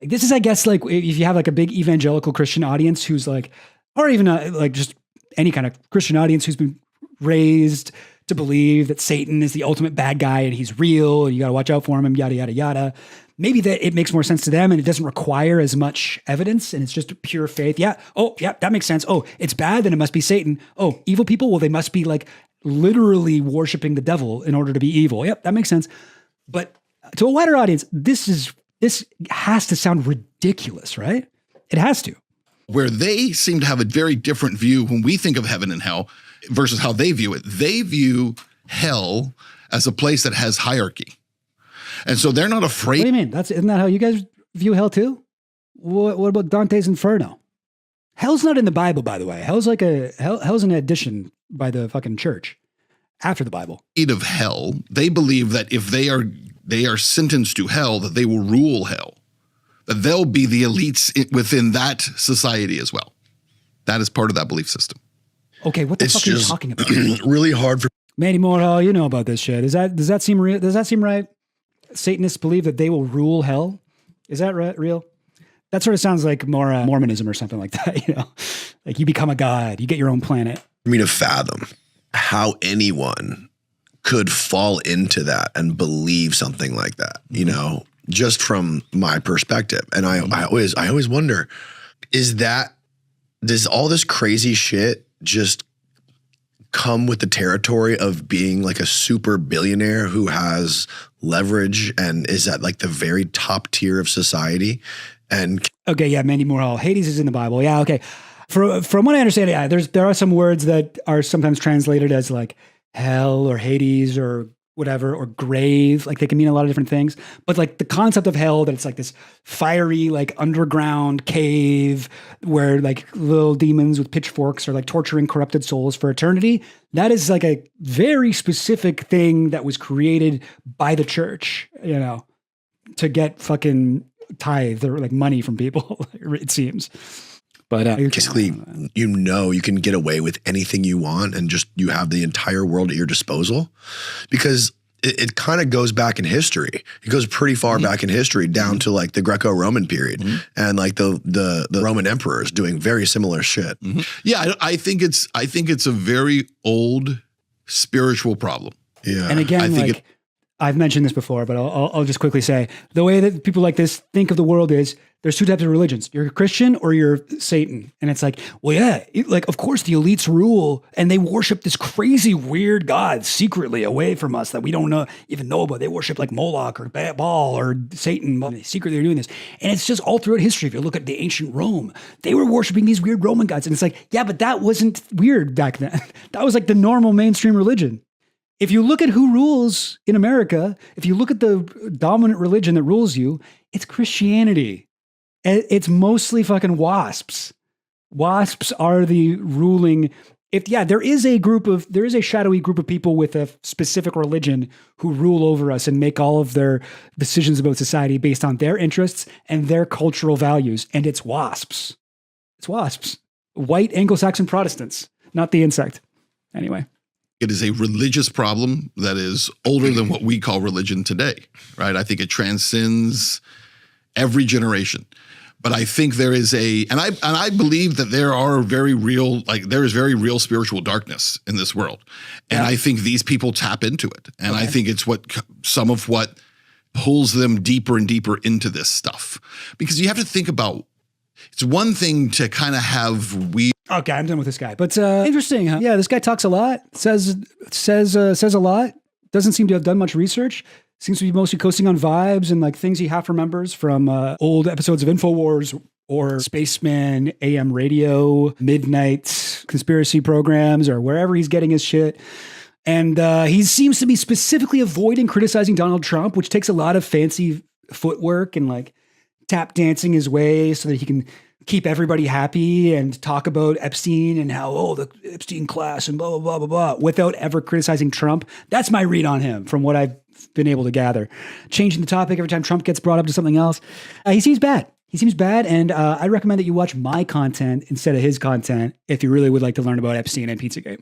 This is, I guess, like if you have like a big evangelical Christian audience who's like, or even like just any kind of Christian audience who's been raised to believe that Satan is the ultimate bad guy and he's real and you got to watch out for him, yada, yada, yada. Maybe that it makes more sense to them and it doesn't require as much evidence and it's just pure faith. Yeah. Oh, yeah, that makes sense. Oh, it's bad, then it must be Satan. Oh, evil people? Well, they must be like literally worshiping the devil in order to be evil. Yep, that makes sense. But to a wider audience, this has to sound ridiculous, right? It has to. Where they seem to have a very different view when we think of heaven and hell versus how they view it. They view hell as a place that has hierarchy. And so they're not afraid. What do you mean? Isn't that how you guys view hell too? What about Dante's Inferno? Hell's not in the Bible, by the way. Hell's an addition by the fucking church after the Bible. Of hell, they believe that if they are sentenced to hell, that they will rule hell, that they'll be the elites within that society as well. That is part of that belief system. Okay, what the fuck are you talking about? Really hard for Manny Moore. You know about this shit. Does that seem real? Does that seem right? Satanists believe that they will rule hell. Is that right? Real? That sort of sounds like more Mormonism or something like that. You know, like you become a god, you get your own planet. I mean, to fathom how anyone could fall into that and believe something like that, you know, just from my perspective. And I always wonder, does all this crazy shit just come with the territory of being like a super billionaire who has leverage and is at like the very top tier of society? And okay, yeah, Mandy Moore. Hades is in the Bible. Yeah, okay. From what I understand, yeah, there are some words that are sometimes translated as like hell or Hades or whatever, or grave. Like they can mean a lot of different things. But like the concept of hell, that it's like this fiery, like underground cave where like little demons with pitchforks are like torturing corrupted souls for eternity. That is like a very specific thing that was created by the church, you know, to get fucking tithe or like money from people, it seems. But basically, you know, you can get away with anything you want and just you have the entire world at your disposal, because it kind of goes back in history. It goes pretty far back in history, down to like the Greco-Roman period and like the Roman emperors doing very similar shit. Yeah, I think it's a very old spiritual problem. Yeah, and again, I've mentioned this before, but I'll just quickly say the way that people like this think of the world is there's two types of religions. You're a Christian or you're Satan. And it's like, well, yeah, like, of course the elites rule and they worship this crazy weird God secretly away from us that we don't even know about. They worship like Moloch or Baal or Satan. They secretly are doing this. And it's just all throughout history. If you look at the ancient Rome, they were worshiping these weird Roman gods. And it's like, yeah, but that wasn't weird back then. That was like the normal mainstream religion. If you look at who rules in America, if you look at the dominant religion that rules you, it's Christianity. It's mostly fucking WASPs. WASPs are the ruling. There is a shadowy group of people with a specific religion who rule over us and make all of their decisions about society based on their interests and their cultural values. And it's WASPs. It's WASPs. White Anglo-Saxon Protestants, not the insect. Anyway. It is a religious problem that is older than what we call religion today, right? I think it transcends every generation. But I think there is and I believe that there is very real spiritual darkness in this world. And I think these people tap into it. And I think it's some of what pulls them deeper and deeper into this stuff. Because you have to think about, it's one thing to kind of have Okay, I'm done with this guy. But interesting, huh? Yeah, this guy talks a lot, says a lot, doesn't seem to have done much research. Seems to be mostly coasting on vibes and like things he half remembers from old episodes of InfoWars or Spaceman AM radio, midnight conspiracy programs, or wherever he's getting his shit. And he seems to be specifically avoiding criticizing Donald Trump, which takes a lot of fancy footwork and like tap dancing his way so that he can keep everybody happy and talk about Epstein and how, the Epstein class and blah, blah, blah, blah, blah, without ever criticizing Trump. That's my read on him from what I've been able to gather. Changing the topic every time Trump gets brought up to something else. He seems bad. And I recommend that you watch my content instead of his content if you really would like to learn about Epstein and Pizzagate.